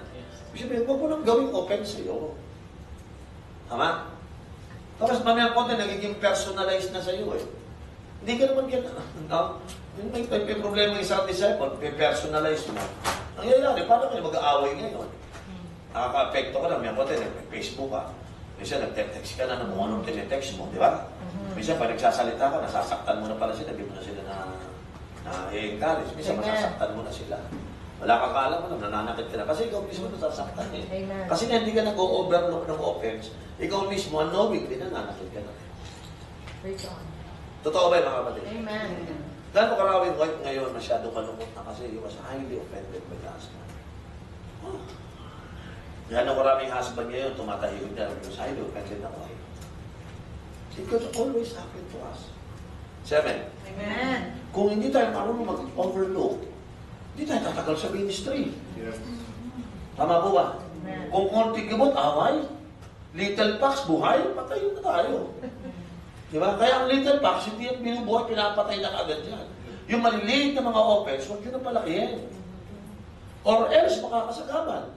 Ibig sabihin, huwag mo nang gawing offense sa'yo. Tama? Tapos mamaya konti, nagiging personalized na sa'yo eh. Hindi ka naman ganun. No? May problema yung isang disciple, personalize mo. Ang nangyayari, paano kayo mag-aaway ngayon? Nakaka-apekto ka na, may konti, Facebook ka. Minsan, nag-text ka na ng kung anong tinetext mo, di ba? Minsan, pag nagsasalita ka, nasasaktan mo na pala sila, hindi mo na sila na-encourage. Minsan, masasaktan mo na sila. Wala kang kaalam mo lang, nananakit ka na. Kasi ikaw mismo nasasaktan eh. Amen. Kasi na hindi ka nag-overlook ng offense, ikaw mismo, unknowingly, nananakit ka na. Praise God. Totoo ba yun, mga kapatid? Amen. Gano'n karawing wife ngayon masyado kalungkot na kasi he was highly offended by the husband. Oh. Gano'n karaming husband ngayon tumatahimik na he was highly offended na wife. It could always happen to us. 7. Amen. Kung hindi tayo marunong mag-overlook, hindi tayo tatagal sa ministry. Yes. Tama po ba? Amen. Kung konting gabot, away. Little pox, buhay, patayin na tayo. Diba? Kaya ang little pox, hindi yung binubuhay, pinapatay na kaagad yan. Yung maliliit na mga offense, huwag yun ang palakihin. Or else, makakasagaman.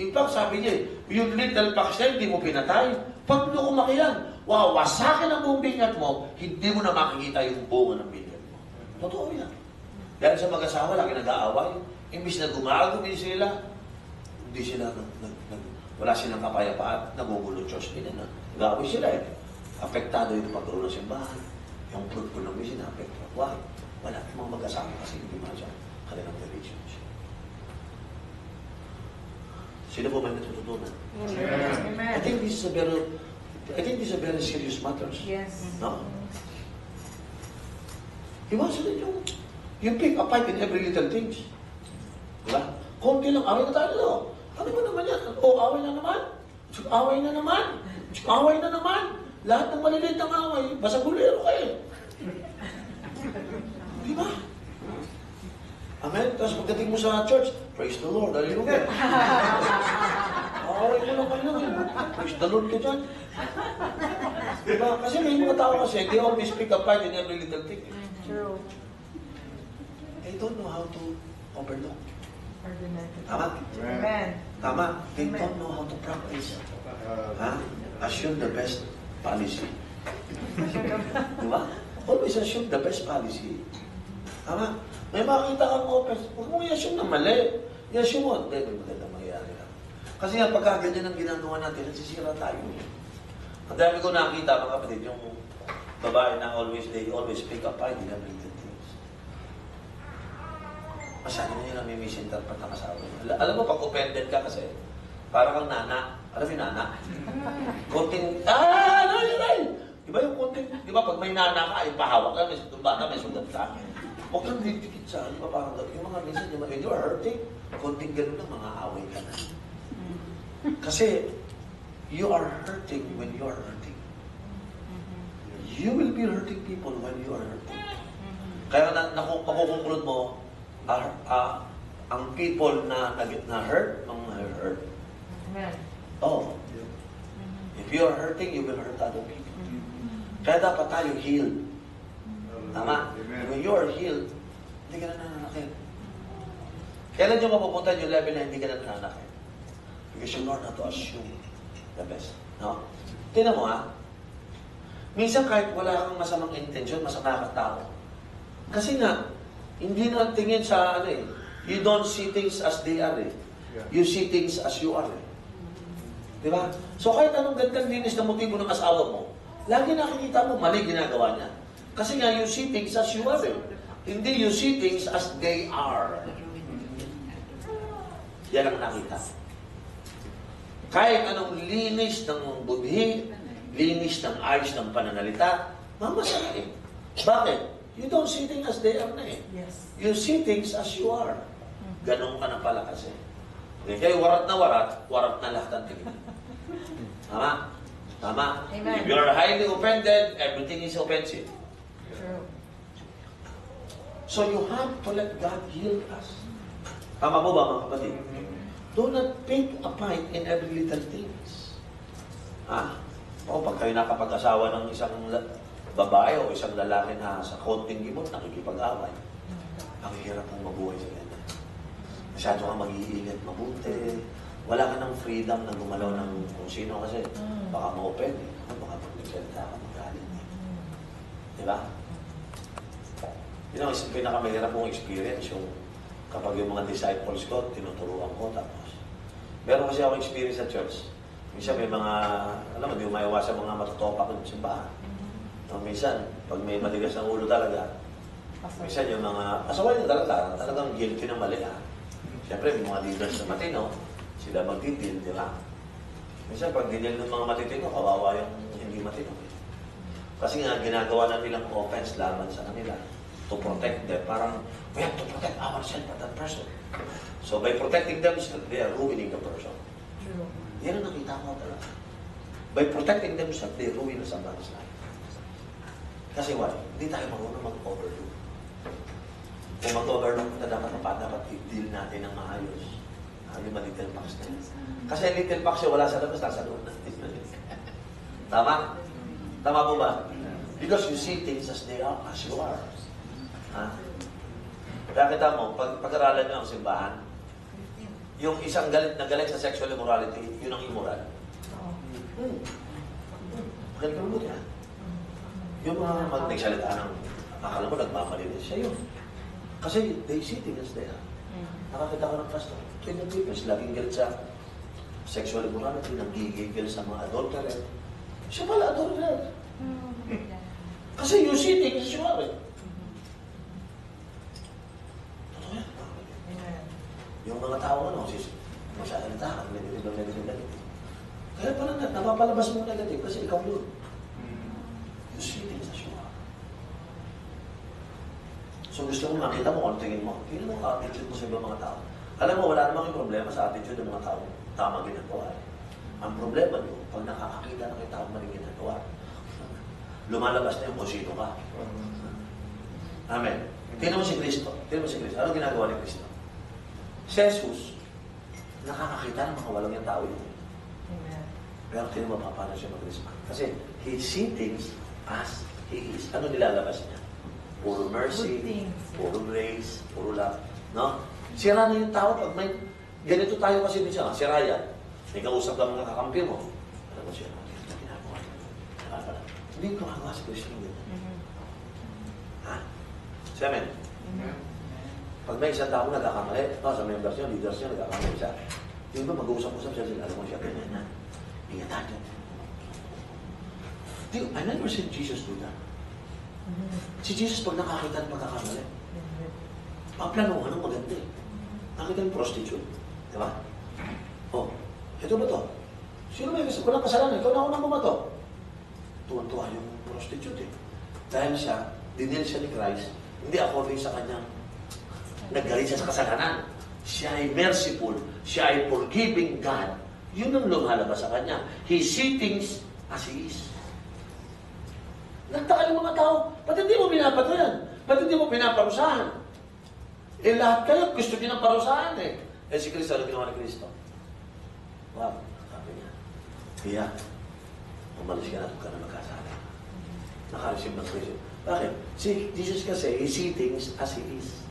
In fact, sabi niya, yung little pox na hindi mo pinatay, pag lumaki yan, wawasakin ang buong binyag mo, hindi mo na makikita yung bunga ng binyag mo. Totoo yan. Dahil sa mag-asawa, lagi nag-aaway. Imbis na gumagawin sila, hindi sila, wala silang kapayapaan, nagugulo Diyos din na. Nag-aaway sila eh. Apektado yung pagkaroon ng simbahan. Yung fruitful ng mission, apektado. Why? Wala mga mag-asawa kasi hindi masya kanilang relationship. Sino po ba natututunan? Amen. I think this is a very serious matter. Yes. No? Iwasan din yung pick a fight in every little things. Diba? Konti lang, away na tayo. Ano ba naman yan? Away na naman. Away na naman. Away na naman. Lahat ng maliliit ng away, basta gulero kayo. Diba? Amen? Tapos pagdating mo sa church, praise the Lord, hallelujah. Away mo lang kayo. Praise the Lord ka dyan. Diba? Kasi may mga tao kasi, they always pick a fight in every little thing. True. They don't know how to overlook. Argumentative. Tama? Amen. Tama. They don't know how to practice. Ha? Assume the best policy. Diba? Always assume the best policy. Tama? May makita kang offense, huwag mong i-assume na mali. I-assume mo, hindi, may magandang mangyayari lang. Kasi nga, pagka ganyan ang ginagawa natin, nasisira tayo. Ang dami ko nakita, mga kapatid, yung babae na they always pick up fight in everything things. Masyado na yun ang may misinterpret ng asawa. Alam mo, pag offended ka kasi, para kang nana. Alam mo yung nana? Konting, ay! Iba ba yung konting, di ba, pag may nana ka, ipahawak ka, may bata, may sugat ka. Huwag kang didikit sa, di ba, parang yung mga minsan, yung mga, you are hurting, konting ganun na, mga away ka na. Kasi, you are hurting when you are hurting. You will be hurting people when you are hurting. Kaya makukonklud mo, ang people na hurt, ang hurt. Amen. Oh, if you are hurting, you will hurt other people. Kaya dapat tayo healed. Tama? When you are healed, hindi ka na nananakit. Kailan yung mapupunta yung level na hindi ka na nananakit? Because you learn how to assume the best. No? Tingnan mo ha. Minsan kahit wala kang masamang intention, masama kang tao. Kasi nga, hindi na tingin sa ano eh. You don't see things as they are eh. You see things as you are eh. Di ba? So kahit anong gandang linis na motibo ng asawa mo, lagi nakikita mo, mali ginagawa niya. Kasi nga, you see things as you are eh. Hindi you see things as they are. Yan ang nakita. Kahit anong linis ng budhi, linis ng ayos ng pananalita, mamasakit. Bakit? You don't see things as they are na eh. Yes. You see things as you are. Ganon ka na pala kasi. Kaya warat na lahat ang tingin. Tama? Tama? Amen. If you are highly offended, everything is offensive. True. So you have to let God heal us. Tama po ba mga kapatid? Do not pick a fight in every little things. Pag kayo nakapag-asawa ng isang babae o isang lalaki na sa konting gimot, nakikipag-away, ang hirap mong mabuhay sa ganyan. Masyado kang mag-iingat mabuti. Wala ka ng freedom na gumalaw ng kung sino kasi baka ma-open eh. Baka pag-nagsalita ka, magalit eh. Diba? Yun ang pinakamahirap mong experience yung kapag yung mga disciples ko, tinuturuan ko tapos. Meron kasi ako experience sa church. Minsan may mga, alam mo, di umayawasan mga matutopak ng simbahan. Minsan, pag may matigas ng ulo talaga, minsan yung mga, asaway na talagang guilty ng mali ha. Siyempre, may mga leaders na matino, sila magdidil, di ba? Minsan, pag didil ng mga matitino, kawawa yung hindi matino. Kasi nga, ginagawa na nilang offense laban sa kanila to protect them. Parang, we have to protect ourselves at that person. So, by protecting themselves, they are ruining the person. True. Yan ang nakita ko talaga. By protecting themselves, they ruin somebody's life. Kasi why? Hindi tayo marunong mag-overlook. Kung mag-overlook na dapat i-deal natin ng maayos. Yung mga little box na yun. Kasi little box yung wala sa labas, nasa loob natin. Tama? Tama po ba? Because you see things as they are, as you are. Kaya kita mo, pag-aralan nyo ang simbahan, yung isang galit na galit sa sexual immorality, yun ang immoral. Magaling ka mabuti ha. Yung mga nagsalita ng akala mo nagmamalinis siya yun. Kasi they see things as they are. Nakakita ko ng pastor. Kaya yung people, laging galit sa sexual immorality, nagigigil sa mga adulterer. Siya pala adulterer. Kasi you see things as you are. Totoo yan. Yung mga tao, masalita ka, negative. Kaya pala napapalabas mo negative kasi ikaw yun. You see things as you are. So gusto mo makita mo kung tingin mo. Tingnan mo ka attitude mo sa ibang mga tao. Alam mo, wala namang yung problema sa attitude ng mga tao. Tama ginagawa. Ang problema nyo, pag nakakakita ng mga tao maling ginagawa, lumalabas na yung kung sino ka. Amen. Tingnan mo si Kristo. Ano ginagawa ni Kristo? Si Jesus, nakakakita ng mga walang yung tao yun. Amen. Pero tingnan mo paano siya mag-respond. Kasi he see things as he is. Ano nilalabas niya? Puro mercy, Good things. puro grace, puro love. No? Sira na yung tao pag may... Ganito tayo kasi din siya. Si Ryan, may kausap ka mga kakampi mo. Alam mo siya, ito ginagawa niya. Hindi ko makagawa si Kristo ng ganyan. Ha? Si Amen. Pag may isang tao nagkakamali, sa members niya, leaders niya, nagkakamali siya. Yung ba mag-uusap-usap siya, alam mo siya, ganyan na. Ingatan niyo. I never seen Jesus do that. Si Jesus pag nakakita ng pagkakamali, paplanuhan ng maganda eh. Nakita ng prostitute. Diba? Oh, ito ba to? Sino may walang kasalanan? Ikaw na unang bumato. Tuwan-tuwa yung prostitute eh. Dahil siya, dinil siya ni Christ, hindi according sa kanyang naggalit siya sa kasalanan. Siya ay merciful, siya ay forgiving God. Yun ang lumalabas sa kanya. He sees things as He is. Nagtaka yung mga tao, ba't hindi mo pinapatuyan? Ba't hindi mo pinaparusahan? Eh lahat kayo gusto niyo ng parusahan eh. Eh si Kristo, ano ginawa ni Kristo? Wow, sabi niya. Kaya, umalis ka na kung ka na magkasala. Nakareceive ng Kristo. Bakit? Si Jesus kasi, He sees things as He is.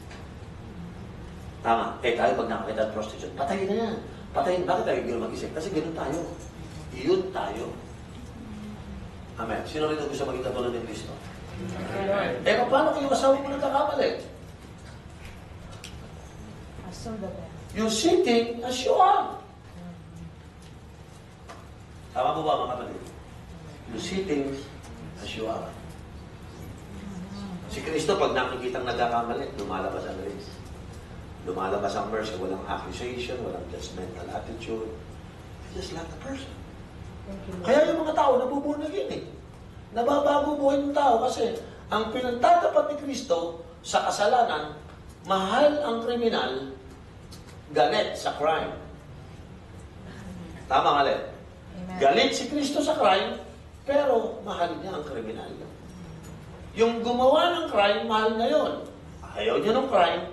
Tama. Eh tayo pag nakakita ng prostitute, patayin na yan. Patayin. Bakit tayo gano'n mag-isip? Kasi gano'n tayo. Yun tayo. Amen. Sino rin ang gusto maging katulad ni Kristo? Eh paano kung yung asawa mo nagkakamali? Assume the best. You're sitting as you are. Tama mo ba mga kapatid? You're sitting as you are. Si Kristo, pag nakikitang nagkakamali, lumalabas ang grace. Lumalabas ang mercy. Walang accusation, walang judgmental attitude. Just like the person. Thank you, Lord. Kaya yung mga tao nabubunagin eh. Nababago buhay ng tao kasi ang pinagtatapat ni Kristo sa kasalanan, mahal ang kriminal, galit sa crime. Tama nga, Amen. galit si Kristo sa crime, pero mahal niya ang kriminal. Yung gumawa ng crime, mahal na yon. Ayaw niya ng crime,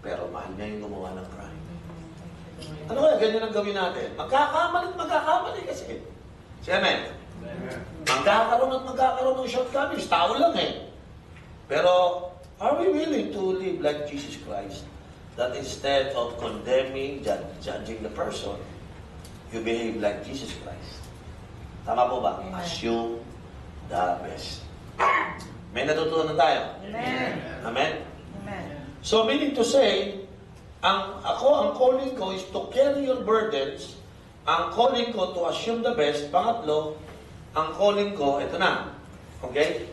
pero mahal niya yung gumawa ng crime. Ano kaya ganyan ang gawin natin? Magkakamali kasi. Si Amen. Magkakaroon ng shortcomings. Tao lang eh. Pero, are we willing to live like Jesus Christ? That instead of condemning, judging the person, you behave like Jesus Christ. Tama po ba? Amen. Assume the best. May natutunan tayo. Amen. Amen? Amen. So, meaning to say, ang calling ko is to carry your burdens. Ang calling ko to assume the best. Pangatlo, ang calling ko, ito na. Okay?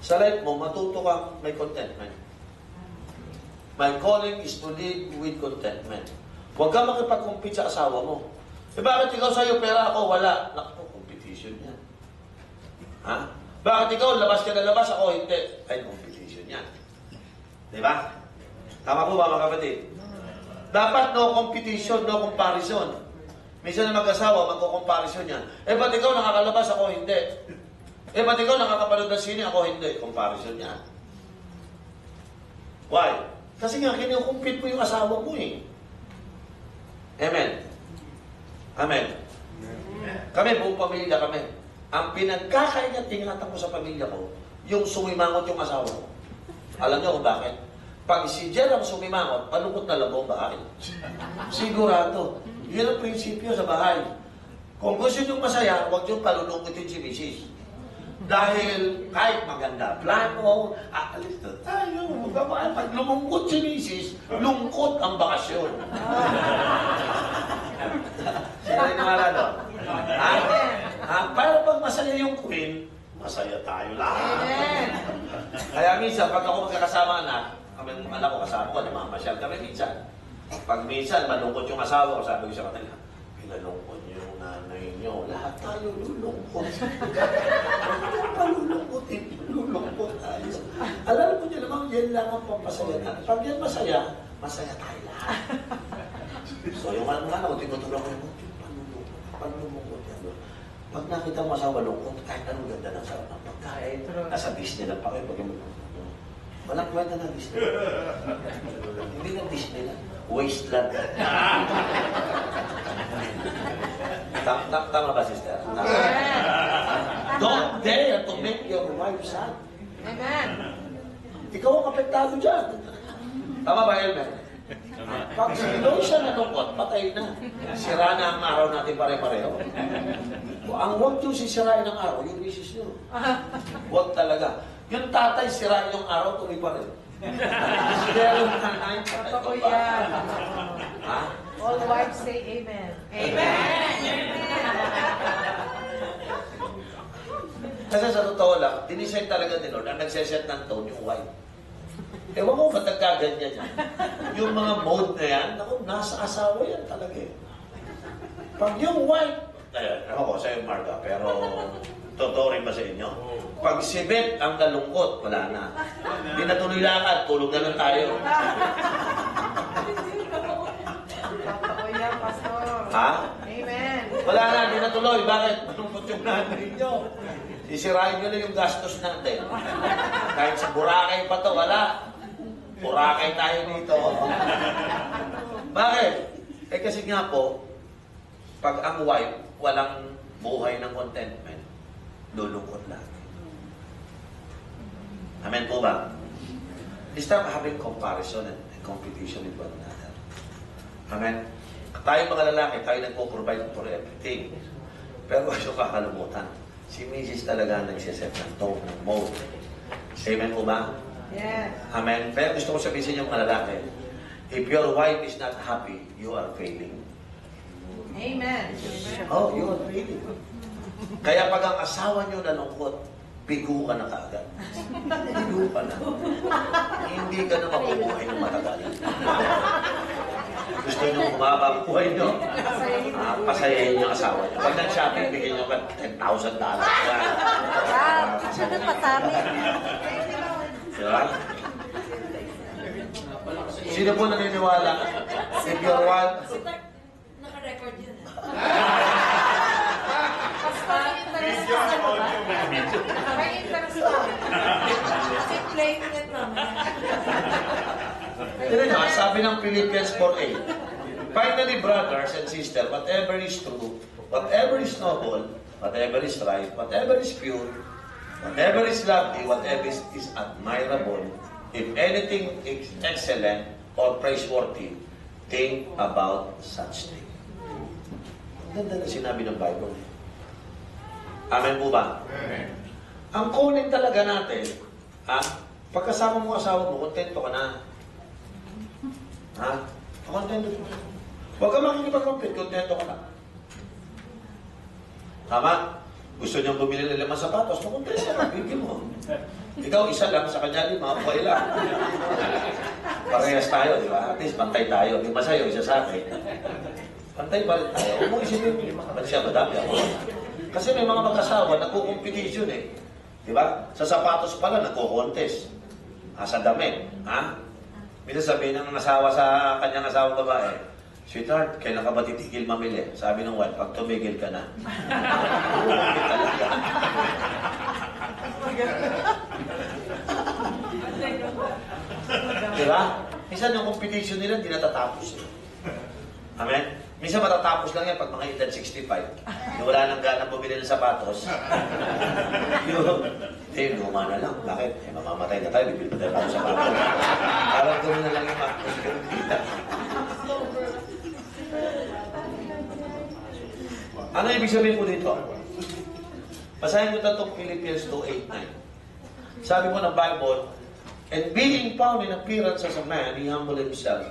Sa life mo, matuto kang may contentment. My calling is to live with contentment. Huwag kang makipag-compete sa asawa mo. Eh bakit ikaw sa'yo pera ako wala? Naku, competition yan. Ha? Bakit ikaw labas ka na labas ako hindi? Ay, competition yan. Di ba? Tama po ba mga kapatid? Dapat no competition, no comparison. Minsan na mag-asawa, magko-comparison yan. Eh ba't ikaw nakakalabas ako hindi? Eh ba't ikaw nakakapanood ng sine ako hindi? Comparison yan. Why? Kasi nga, kinukumpit mo yung asawa mo eh. Amen. Amen. Kami, buong pamilya kami. Ang pinagkakaingat-ingatan ko sa pamilya ko, yung sumimangot yung asawa ko. Alam niyo kung bakit? Pag si Jer ang sumimangot, palungkot na lang ang bahay. Sigurado. Yun ang prinsipyo sa bahay. Kung gusto niyong masaya, huwag niyong palulungkotin si Mrs. Dahil kahit maganda plano, aalis na tayo. Pag lumungkot si Mrs., lungkot ang bakasyon. Sino yung nangala doon? Para pag masaya yung queen, masaya tayo lahat. Amen. Kaya minsan, pag ako magkakasama na, kami ng anak ko kasama ko, namamasyal kami minsan. Pag minsan, malungkot yung asawa ko, sabi ko sa kanila, pinalungkot niyo yung nanay niyo, lahat tayo lulungkot. Palulungkotin, lulungkot tayo. Alam mo niyo naman, yan lang ang pampasaya natin. Pag yan masaya, masaya tayo lahat. So yung mga anak ko, tinutulang ko yung panlulungkot yan. Pag nakita mo asawa lungkot, kahit anong ganda ng sarap ng pagkain, nasa Disney lang pa kayo, walang kwenta na Disney. Hindi na Disney lang. Wasteland. Tama ba, sister? Tama. Don't dare to make your wife sad. Amen. Ikaw ang apektado dyan. Tama ba, Elmer? Pag siloy siya nalungkot, patay na. Sira na ang araw natin pare-pareho. Ang huwag yung sisirain ng araw, yung misis nyo. Huwag talaga. Yung tatay, sirain yung araw, tuloy pa rin. Pero yung nanay, patay Totoo pa ba? yan. Ha? All wives say amen. Kasi sa totoo lang, diniset talaga ni Lord, ang nagseset ng tone, yung wife. Ewan ko ba't nagkaganyan yan. Yung mga mode na yan, naku, nasa asawa yan talaga eh. Pag yung wife, Ako ko, sa'yo, Marga, pero totoo rin ba sa inyo? Pag si Beth ang nalungkot, wala na. Hindi na tuloy lakad, tulog na lang tayo. Totoo yan, Pastor. Ha? Amen. Wala na, hindi na tuloy. Bakit? Malungkot yung nanay nyo. Sisirain nyo na yung gastos natin. Kahit sa Boracay pa to, wala. Boracay tayo dito. Bakit? Eh kasi nga po, pag ang wife, walang buhay ng contentment, lulungkot lang. Amen po ba? Stop having comparison and competition with one another. Amen? Tayo mga lalaki, tayo nagpo-provide for everything. Pero gusto kakalimutan, si Mrs. talaga nagsiset ng tone, ng mode. Amen po ba? Yes. Amen? Pero gusto ko sabihin sa inyo mga lalaki, if your wife is not happy, you are failing. Amen. Oh, you are failing. Kaya pag ang asawa nyo nalungkot, bigo ka na kaagad. Bigo ka na. Hindi ka na mabubuhay ng matagal. Gusto nyo bumaba ang buhay nyo? Pasayahin nyo ang asawa nyo. Pag nag-shopping, bigyan nyo ka $10,000. Ano pasabi? Diba? Sino po naniniwala? If your wife... Naka-record yun. Pastor, interest ka sa ba? May interest ka. Kasi playing it naman. Tignan nyo, sabi ng Philippians 4:8. Finally, brothers and sisters, whatever is true, whatever is noble, whatever is right, whatever is pure, whatever is lovely, whatever is admirable, if anything is excellent or praiseworthy, think about such things. Ang ganda na sinabi ng Bible. Amen po ba? Ang kunin talaga natin, pagkasama mo asawa mo, kontento ka na. Ha? Kontento ka. Huwag ka makikipag-compete, kontento ka na. Tama? Gusto niyang bumili ng 5 sapatos, makontento ka, bigyan mo. Ikaw, isa lang, sa kanya 5, okay lang. Parehas tayo, di ba? At least, pantay tayo. Di ba sa'yo, isa sa akin? Pantay ba rin tayo? Huwag mo isipin, ba't siya madami ako? Kasi may mga mag-asawa, nagko-competition eh. Di ba? Sa sapatos pala, nagko-contest. Sa damit. Ha? Minsan sabihin ng asawa sa kanyang asawang babae, sweetheart, kailan ka ba titigil mamili? Sabi ng wife, pag tumigil ka na. Tumigil talaga. Diba? Minsan yung competition nila, hindi natatapos. Amen? Minsan matatapos lang yan pag mga edad 65. Yung wala nang gana bumili ng sapatos. Yung luma na lang. Bakit? Eh, mamamatay na tayo, bibili pa tayo ng sapatos. Parang gawin na lang yung makikita. Ano ibig sabihin po dito? Basahin mo ito itong Philippians 2:8-9. Sabi mo ng Bible, and being found in appearance as a man, he humbled himself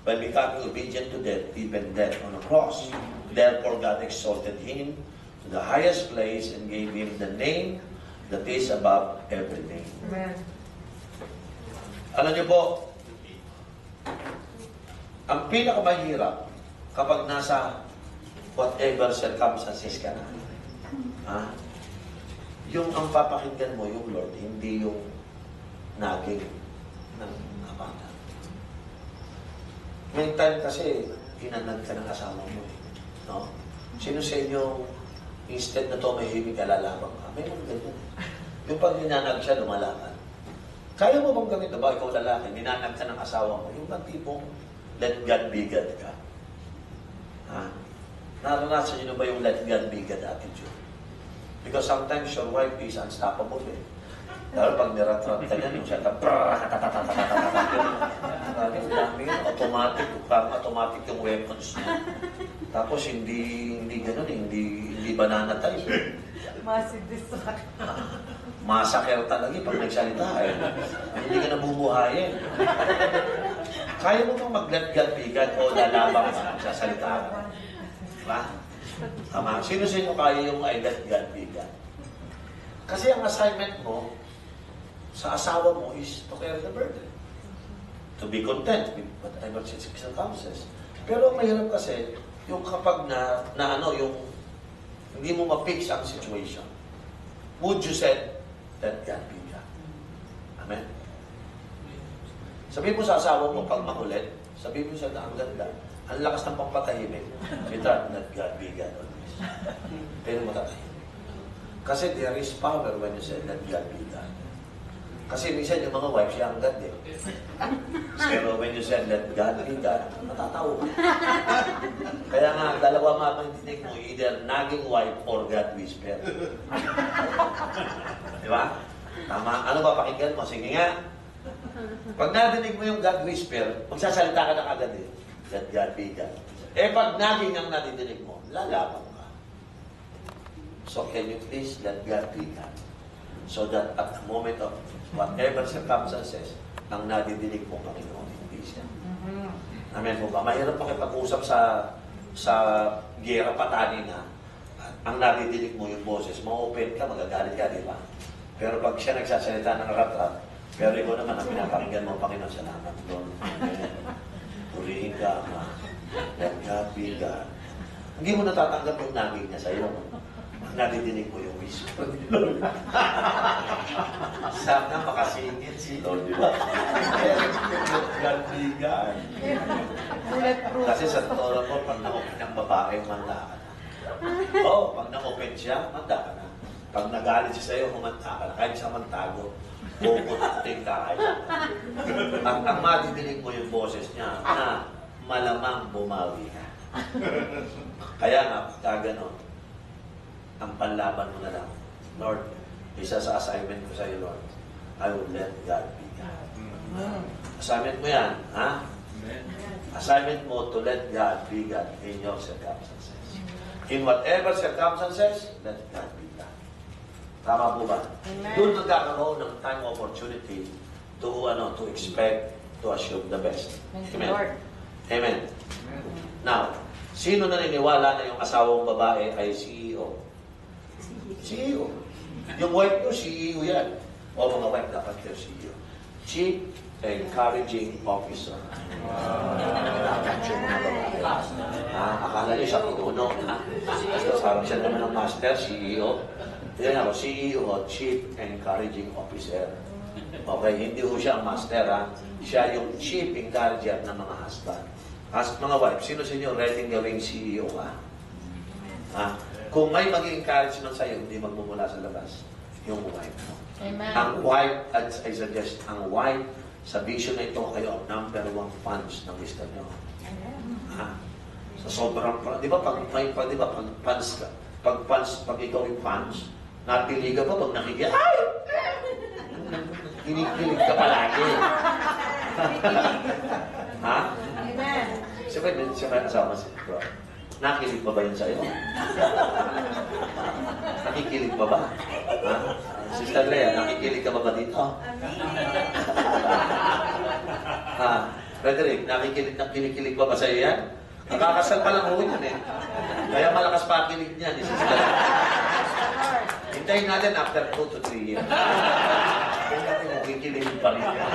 by becoming obedient to death, even death on a cross. Therefore God exalted him to the highest place and gave him the name that is above every name. Amen. Alam niyo po, ang pinakamahirap kapag nasa whatever circumstances ka na, yung ang papakinggan mo, yung Lord, hindi yung naging ng kapata. May time kasi, hinanag ka ng asawa mo eh. No? Sino sa inyo, instead na tumahimik, alalabang ka? May mga ganyan. Yung pag ninanag siya, lumalakan. Kaya mo bang gawin ba? Ikaw lalaki, ninanag ka ng asawa mo. Yung bang tipong, let God be God ka. Ha? Naranasan niyo ba yung let God be God attitude? Because sometimes your wife is unstoppable eh. Lalo pag niratrat ka niya, yung siya, automatic yung weapons niya. Tapos hindi ganun eh, hindi banana type eh. Massive distract. Massacre talaga pag nagsalita eh. Hindi ka nabubuhayin. Kaya mo bang mag-let God be God o lalabang ka, magsasalita ka? Diba? Tama. Sino sa inyo kaya yung I let God be God? Kasi ang assignment mo sa asawa mo is to carry the burden. To be content with whatever circumstances. Pero ang mahirap kasi, yung kapag yung Hindi mo ma-fix ang situation. Would you said, let God be God. Amen? Sabihin mo sa asawa mo pag makulit, sabihin mo sa ang ganda, ang lakas ng pampatahimik. Sweetheart, let God be God always. Pero matatahimik. Kasi there is power when you say, let God be God. Kasi minsan yung mga wives, siya ang God eh. Pero when you said, let God be God, matatawa ka. Kaya nga, dalawa mamaintinig mo, either naging wife or God whisper. Di ba? Tama. Ano ba pakinggan mo? Sige nga. Pag nadinig mo yung God whisper, magsasalita ka na agad eh. Let God be God. Eh pag naging ang nadidinig mo, lalaban ka. So can you please let God be God? So that at the moment of whatever circumstances, ang nadidinig mo, Panginoon, hindi siya. Amen po ba? Mahirap makipag-usap sa gera patani na ang nadidinig mo yung boses, ma-open ka, magagalit ka, di ba? Pero pag siya nagsasalita ng rat-rat, pero ikaw naman ang pinapakinggan mo, Panginoon, salamat, Lord. Amen. Purihin ka, Ama. Let God be God. Hindi mo natatanggap yung naging niya sa'yo. Nadidinig mo yung whisper ni Lord. Sana makasingit si Lord, di ba? God be God. Kasi sa toro mo, pag na-open ang babae, manda ka na. Oo, pag na-open siya, manda ka na. Pag nagalit siya sa'yo, humanta ka na. Kahit siya mantago, puputing ka kayo. Ang madidinig mo yung boses niya na malamang bumawi ka. Kaya nga, pagka ganon, ang panlaban mo na lang, Lord, isa sa assignment ko sa iyo, Lord, I will let God be God. Assignment mo yan, ha? Assignment mo to let God be God in your circumstances. In whatever circumstances, let God be God. Tama po ba? Amen. Doon magkakaroon ng time opportunity to expect, to assume the best. Thank you, Amen. Lord. Amen. Now, sino naniniwala na yung asawang babae ay CEO? CEO. Yung wife nyo, CEO yan. O mga wife dapat kayo CEO. Chief Encouraging Officer. Dapat siya mga babae. Akala niyo siya pinuno. Sabi siya naman ng master, CEO. Yan ako, CEO o Chief Encouraging Officer. Okay, hindi ho siya ang master, ha? Siya yung Chief Encourager ng mga husband. Mga wife, sino sa inyo ready gawing CEO ka? Ha? Kung may mag-encouragement sa'yo, hindi magmumula sa labas, yung wife mo. Amen. Ang wife, as I suggest, ang wife, sa vision na ito, kayo ang number 1 fans ng lista nyo. Ha? Sa sobrang, di ba, pag fans ka, pag ikaw yung fans, napili ka pa, pag nakikinig, ay! Kinikilig ka palagi. Ha? Amen. Siyempre, asawa si bro. Nakikilig pa ba yun sa'yo? Nakikilig pa ba? Ha? Sister Lea, nakikilig ka ba dito? Ha? Frederick, nakikilig pa ba sa'yo yan? Nakakasal pa lang uwi yan eh. Kaya malakas pa ang kilig niya ni Sister Lea. Hintayin natin after 2 to 3 years. Kung natin nakikilig pa rin yan.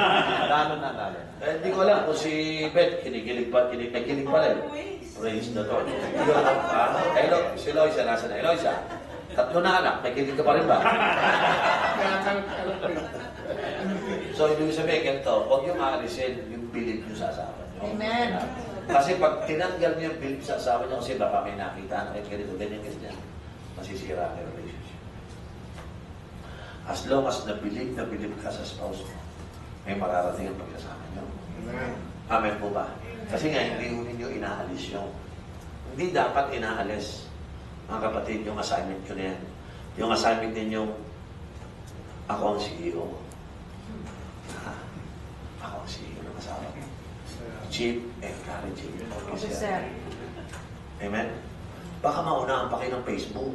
Lalo na. Hindi ko alam kung si Beth nakikilig pa rin. Praise the Lord. Hello, si Eloisa, nasa na? Eloisa, 3 na anak, may kilig ka pa rin ba? So, ibig sabihin, ganito, huwag yung aalisin yung bilib nyo sa asawa nyo. Amen. Kasi pag tinanggal nyo yung bilib sa asawa nyo, kasi baka may nakita na kayo ganito, ganyan, masisira ang relationship. As long as nabilib ka sa spouse mo, may mararating ang pagkasama nyo. Amen po ba? Kasi nga, hindi ho ninyo inaalis yung. Hindi dapat inaalis, mga kapatid, yung assignment ko na yan. Yung assignment ninyong, ako ang CEO. Ako ang CEO ng asawa ko. Chief Encouraging Officer. Amen? Baka maunahan pa kayo ng Facebook.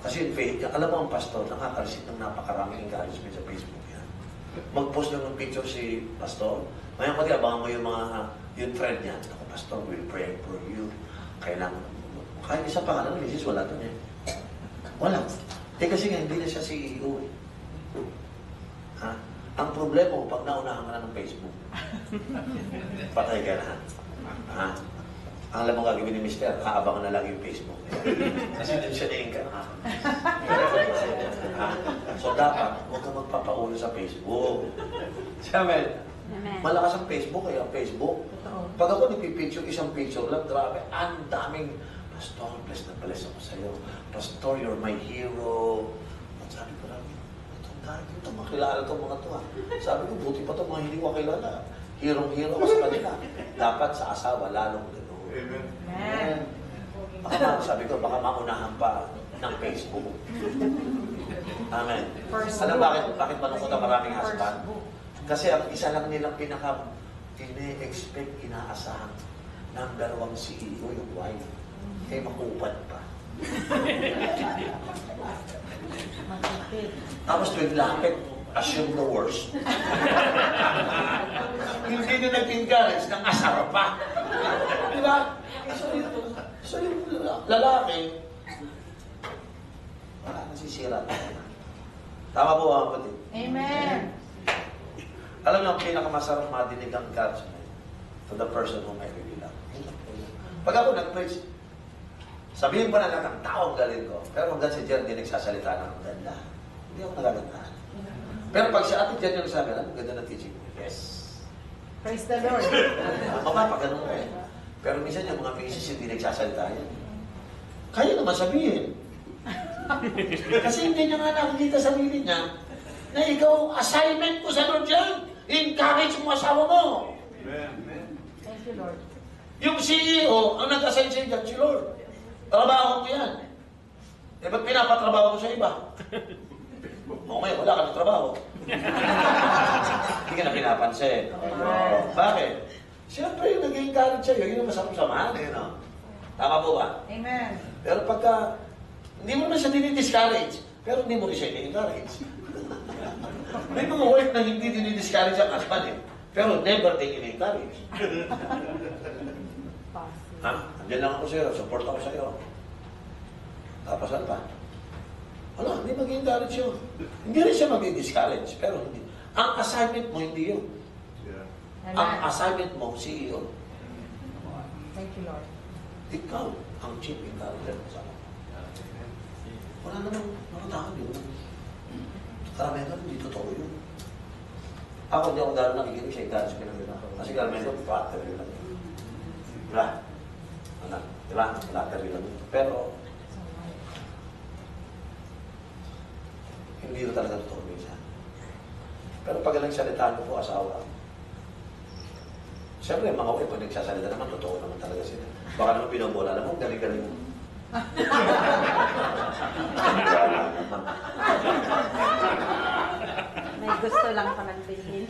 Kasi alam mo ang pastor, nakaka-receive ng napakaraming encouragement sa Facebook yan. Mag-post lang ng picture si pastor. Mayroon pati, abangan mo yung trend niya. Ako, pastor, we'll pray for you. Kailangan, kahit isa pa nga lang, misis, wala doon eh. Wala. Kasi nga, hindi na siya CEO eh. Ha? Ang problema mo, pag naunahan ka na ng Facebook, patay ka na. Ha? Ang alam mo gagawin ni Mister, kaabangan na lang yung Facebook. Kasi dun siya na ka. So dapat, huwag ka magpapaulo sa Facebook. Sabi, malakas ang Facebook, kaya Facebook. Pag ako nagpipicture, isang picture lang, grabe, ang daming, Pastor, bless na bless ako sa'yo. Pastor, you're my hero. At sabi ko lang, itong dahil ito, makilala itong mga ito. Sabi ko, buti pa itong mga hindi ko kilala. Hero-hero ako sa kanila. Dapat sa asawa, lalong gano'n. Amen. Baka, sabi ko, baka maunahan pa ng Facebook. Amen. Alam bakit malungkot ang maraming husband? Kasi ang isa lang nilang ine-expect, inaasahan ng dalawang CEO, yung wife. Kaya makupad pa. Tapos tuwing lapit, assume the worst. Hindi na nag-encourage ng asar pa. Di ba? So yung lalaki, wala nasisira. Tama po mga kapatid. Amen. Alam niyo, ang pinakamasarap madinig ang encouragement to the person whom I really love. Pag ako nag-preach, sabihin pa na lang ang tao ang galing ko. Pero hanggang si Jen, hindi nagsasalita ng ganda. Hindi ako nagagandahan. Pero pag si Ate Jen yung sabi, alam, ganda ng teaching mo. Yes. Praise the Lord. Mama, pag ganun ka eh. Pero minsan yung mga misis hindi nagsasalita yan. Kaya naman sabihin. Kasi hindi niya nga nakikita sa sarili niya na ikaw, assignment ko sa Lord yan. Encourage mo asawa mo. Amen. Thank you, Lord. Yung CEO, ang nag-assign sa iyo, si Lord. Trabaho ko yan. Eh, ba't pinapatrabaho ko sa iba? O ngayon, wala ka ng trabaho. Hindi ka na pinapansin. Bakit? Siyempre, yung nag-encourage sa'yo, yun ang masarap samahan eh, no? Tama po ba? Amen. Pero pagka, hindi mo na siya dinidiscourage, pero hindi mo rin siya ini-encourage. May mga wife na hindi dinidiscourage ang husband eh, pero never din ini-encourage. Ha? Andiyan lang ako sa'yo, support ako sa'yo. Tapos ano pa? Wala, hindi mag-encourage yun. Hindi rin siya mag-discourage, pero hindi. Ang assignment mo, hindi yun. Yeah. Ang Amen. assignment mo, CEO. Thank you, Lord. Ikaw, ang chief encourager mo sa akin. Wala namang mga tao, di ba? Karamihan ka, hindi totoo yun. Ako, hindi ako dahil nakikinig sa encourage pinagin ako. Kasi karamihan ko, flattery lang yun. Diba? Ano? Diba? Flattery lang yun. Pero, hindi na talaga totoo minsan. Pero pag nagsalita niyo po asawa, siyempre mga wife, pag nagsasalita naman, totoo naman talaga sila. Baka naman binobola naman, galing-galing mo. May gusto lang palang bilhin.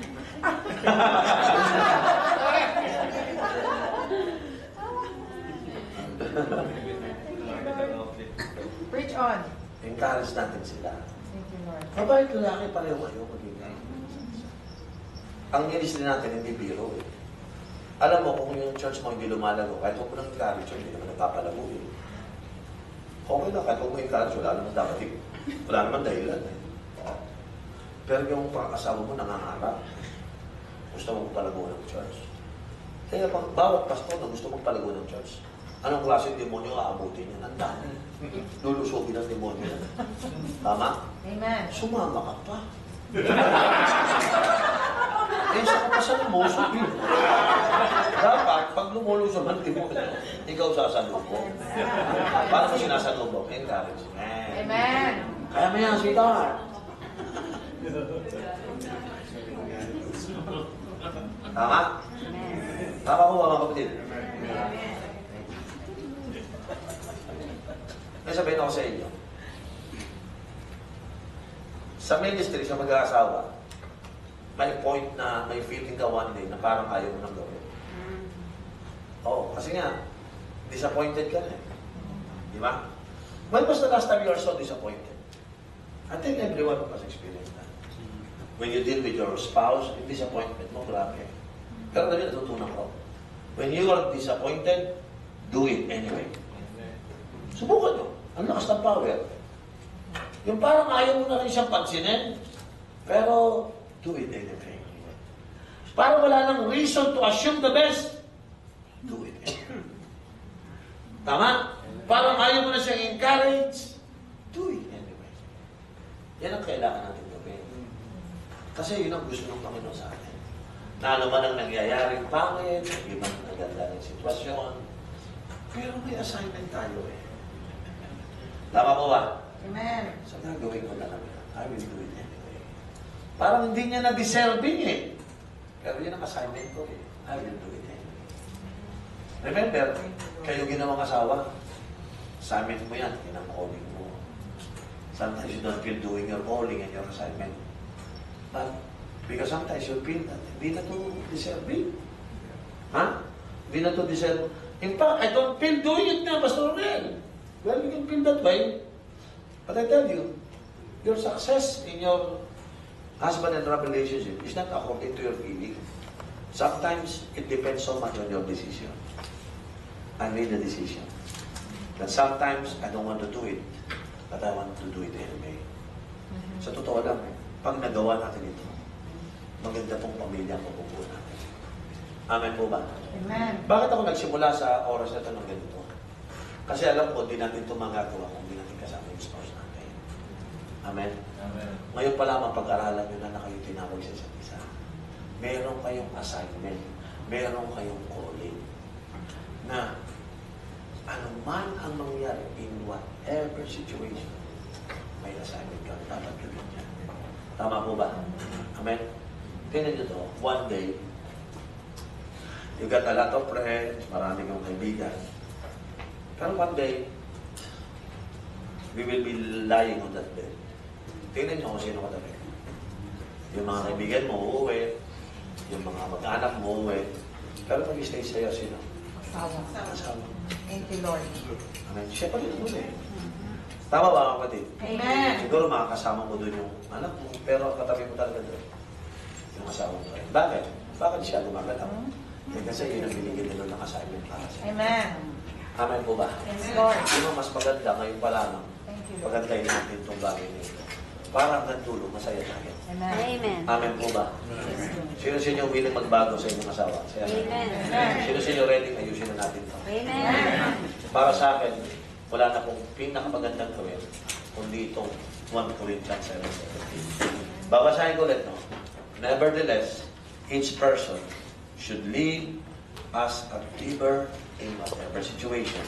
Preach on. Encourage natin sila. Thank you, Lord. Mabait lalaki pareho kayo magiging. Ang ministry natin hindi biro eh. Alam mo, kung yung church mo hindi lumalago, kahit huwag mo nang encourage, hindi naman nagpapalago eh. Okay lang, kahit huwag mo encourage, wala naman dapat eh. Wala naman dahilan eh. Pero yung pang-asawa mo nangangarap, gusto mong palago ng church. Kaya bawat pastor na gusto mong palago ng church, anong klaseng demonyo aabutin niya? Ang dami. Lulusogin ang demonyo yan. Tama? Amen. Sumama ka pa. Eh, saka pa sa lumusog yun. Dapat, pag lumulusog ang demonyo, ikaw sasalubong. Paano mo sinasalubong? Encourage. Amen. Kaya mo yan, sweetheart. Tama? Tama ko ba mga kapatid? May sabihin ako sa inyo. Sa ministry, sa mag-aasawa, may point na may feeling ka one day na parang ayaw mo nang gawin. Oo, kasi nga, disappointed ka na eh. Di ba? When was the last time you are so disappointed? I think everyone of us experienced that. When you deal with your spouse, yung disappointment mo, grabe. Pero dali natutunan ko. When you are disappointed, do it anyway. Subukan nyo. Ang lakas ng power. Yung parang ayaw mo na rin siyang pansinin, pero do it anyway. Parang wala nang reason to assume the best, do it anyway. Tama? Parang ayaw mo na siyang encourage, do it anyway. Yan ang kailangan natin gawin. Kasi yun ang gusto ng Panginoon sa atin. Na ano man ang nangyayaring pangit, hindi man naganda ng sitwasyon, pero may assignment tayo eh. Tama po ba? Amen. So gagawin ko na lang. I will do it anyway. Parang hindi niya na-deserving eh. Pero yun ang assignment ko eh. I will do it anyway. Remember, kayo ginawang asawa. Assignment mo yan. Yan ang calling mo. Sometimes you don't feel doing your calling and your assignment. But because sometimes you feel that hindi na to deserving. Ha? Hindi na to deserve. In fact, I don't feel doing it na, Pastor Mel. Well, you can feel that way. But I tell you, your success in your husband and wife relationship is not according to your feeling. Sometimes, it depends so much on your decision. I made a decision. That sometimes, I don't want to do it, but I want to do it anyway. Sa totoo lang, pag nagawa natin ito, maganda pong pamilya ang mabubuo natin. Amen po ba? Amen. Bakit ako nagsimula sa oras na ito ng ganito? Kasi alam ko, di natin ito magagawa kung di natin kasama yung spouse natin. Amen? Amen. Ngayon pa lamang pag-aralan nyo na kayo tinawag sa isa't isa. Meron kayong assignment. Meron kayong calling. Na anuman ang mangyari in whatever situation, may assignment ka. Dapat gawin niya. Tama po ba? Amen? Tingnan nyo to. One day, you got a lot of friends, marami kang kaibigan. Pero one day, we will be lying on that bed. Tingnan nyo kung sino katabi. Yung mga kaibigan mo uuwi, yung mga mag-anak mo uuwi. Pero mag-stay sa'yo, sino? Asawa. Asawa. Thank you, Lord. Amen. Siya pa rin uuwi. Tama ba, kapatid? Amen. Siguro makakasama mo doon yung anak mo, pero katabi mo talaga doon. Yung asawa mo rin. Bakit? Bakit siya gumagalap? Kasi yun ang binigyan nila ng assignment para sa'yo. Amen. Amen po ba? Yes, Lord. Sino mas maganda ngayon pa lamang? Thank you, Lord. Pagandahin natin itong bagay na ito. Para hanggang dulo, masaya tayo. Amen. Amen. Amen po ba? Sino sa inyo willing magbago sa inyong asawa? Say amen. Amen. Sino sa inyo ready? Ayusin na natin ito. Amen. Para sa akin, wala na pong pinakamagandang gawin kundi itong 1 Corinthians 7:17. Babasahin ko ulit, no? Nevertheless, each person should live as a believer in whatever situation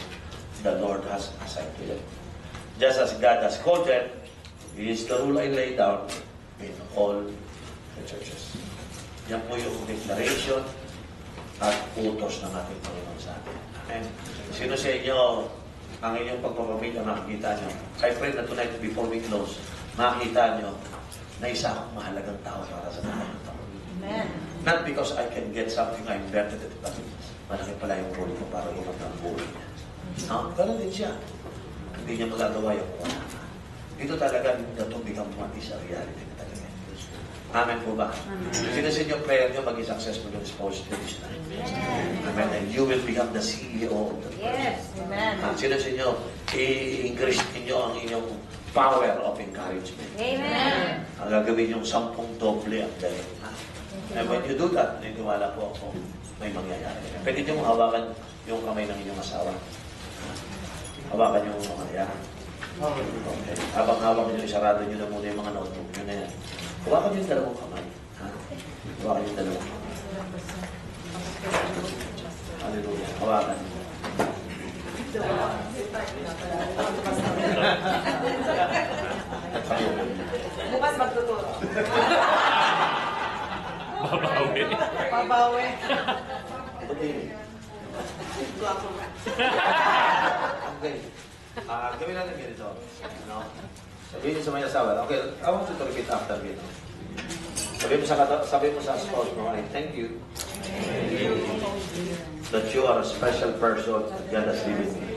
the Lord has assigned to them. Just as God has called them, He is the rule I lay down in all the churches. Yan po yung declaration at utos ng ating Panginoon sa atin. Amen. Sino sa inyo ang inyong pagpapamilya makikita nyo? I pray na tonight before we close, makikita nyo na isa akong mahalagang tao para sa mga ito. Amen. Not because I can get something I'm better than it, but malaki pala yung role ko para gumanda ang buhay niya. No? Ganun din siya. Hindi niya magagawa yung wala. Ito talaga to become one is a reality na talaga. Amen po ba? Sino sa inyo prayer nyo maging successful yung spouse to this time? Amen. And you will become the CEO of the Yes. Amen. Sino sa inyo i-increase ninyo ang inyong power of encouragement? Amen. Ang gagawin yung 10 doble ang dahil. And when you do that, niniwala po ako, may mangyayari. Pwede nyo hawakan yung kamay ng inyong asawa. Hawakan yung mga yan. Okay. Habang hawak nyo, isarado nyo na muna yung mga notebook nyo na yan. Hawakan nyo yung dalawang kamay. Ha? Hawakan yung dalawang kamay. Hallelujah. Hawakan nyo. Bukas magtuturo. Babawi. Pabawi. Okay. Okay. Gawin natin ganito. No? Sabihin niyo sa may asawa. Okay, I want you to repeat after me. No? Sabihin mo sa spouse mo, I thank you that you are a special person that God has given me.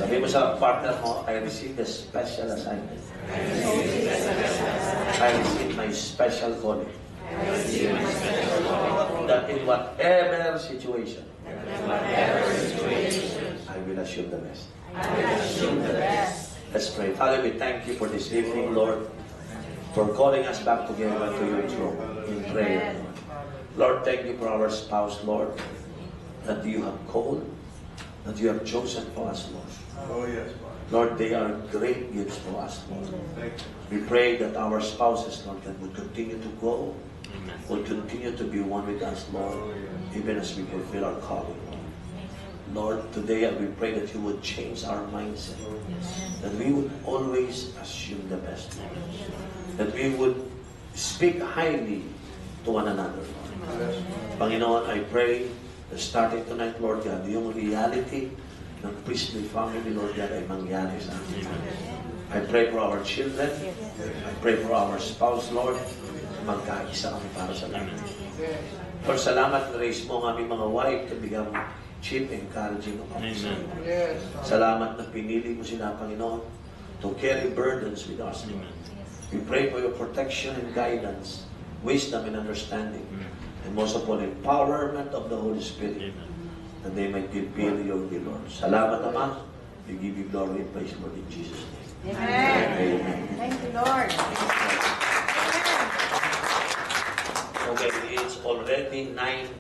Sabihin mo sa partner mo, I receive a special assignment. I receive my special calling. That in whatever situation, I will assume the best. Let's pray. Father, we thank you for this evening, Lord, for calling us back together to your throne in prayer. Lord, thank you for our spouse, Lord. that you have called, that you have chosen for us, Lord. Oh, yes, Father. Lord, they are great gifts for us, Lord. Thank you. We pray that our spouses, Lord, that would continue to grow, will continue to be one with us, Lord, even as we fulfill our calling, Lord. Lord, today we pray that you would change our mindset, that we would always assume the best, Lord. That we would speak highly to one another, Lord. Panginoon, I pray that starting tonight, Lord God, yung reality ng priestly family, Lord God, ay mangyari sa atin. I pray for our children. I pray for our spouse, Lord. Magkaisa kami para sa lahat. Lord, salamat na raise mo ang aming mga wife to become chief encouraging officer. Yes. Salamat na pinili mo sila, Panginoon, to carry burdens with us. We pray for your protection and guidance, wisdom and understanding, and most of all, empowerment of the Holy Spirit, that they might fulfill your will, Lord. Salamat, Ama. We give you glory and praise, Lord, in Jesus' name. Amen. Amen. Thank you, Lord. Okay, it's already 9.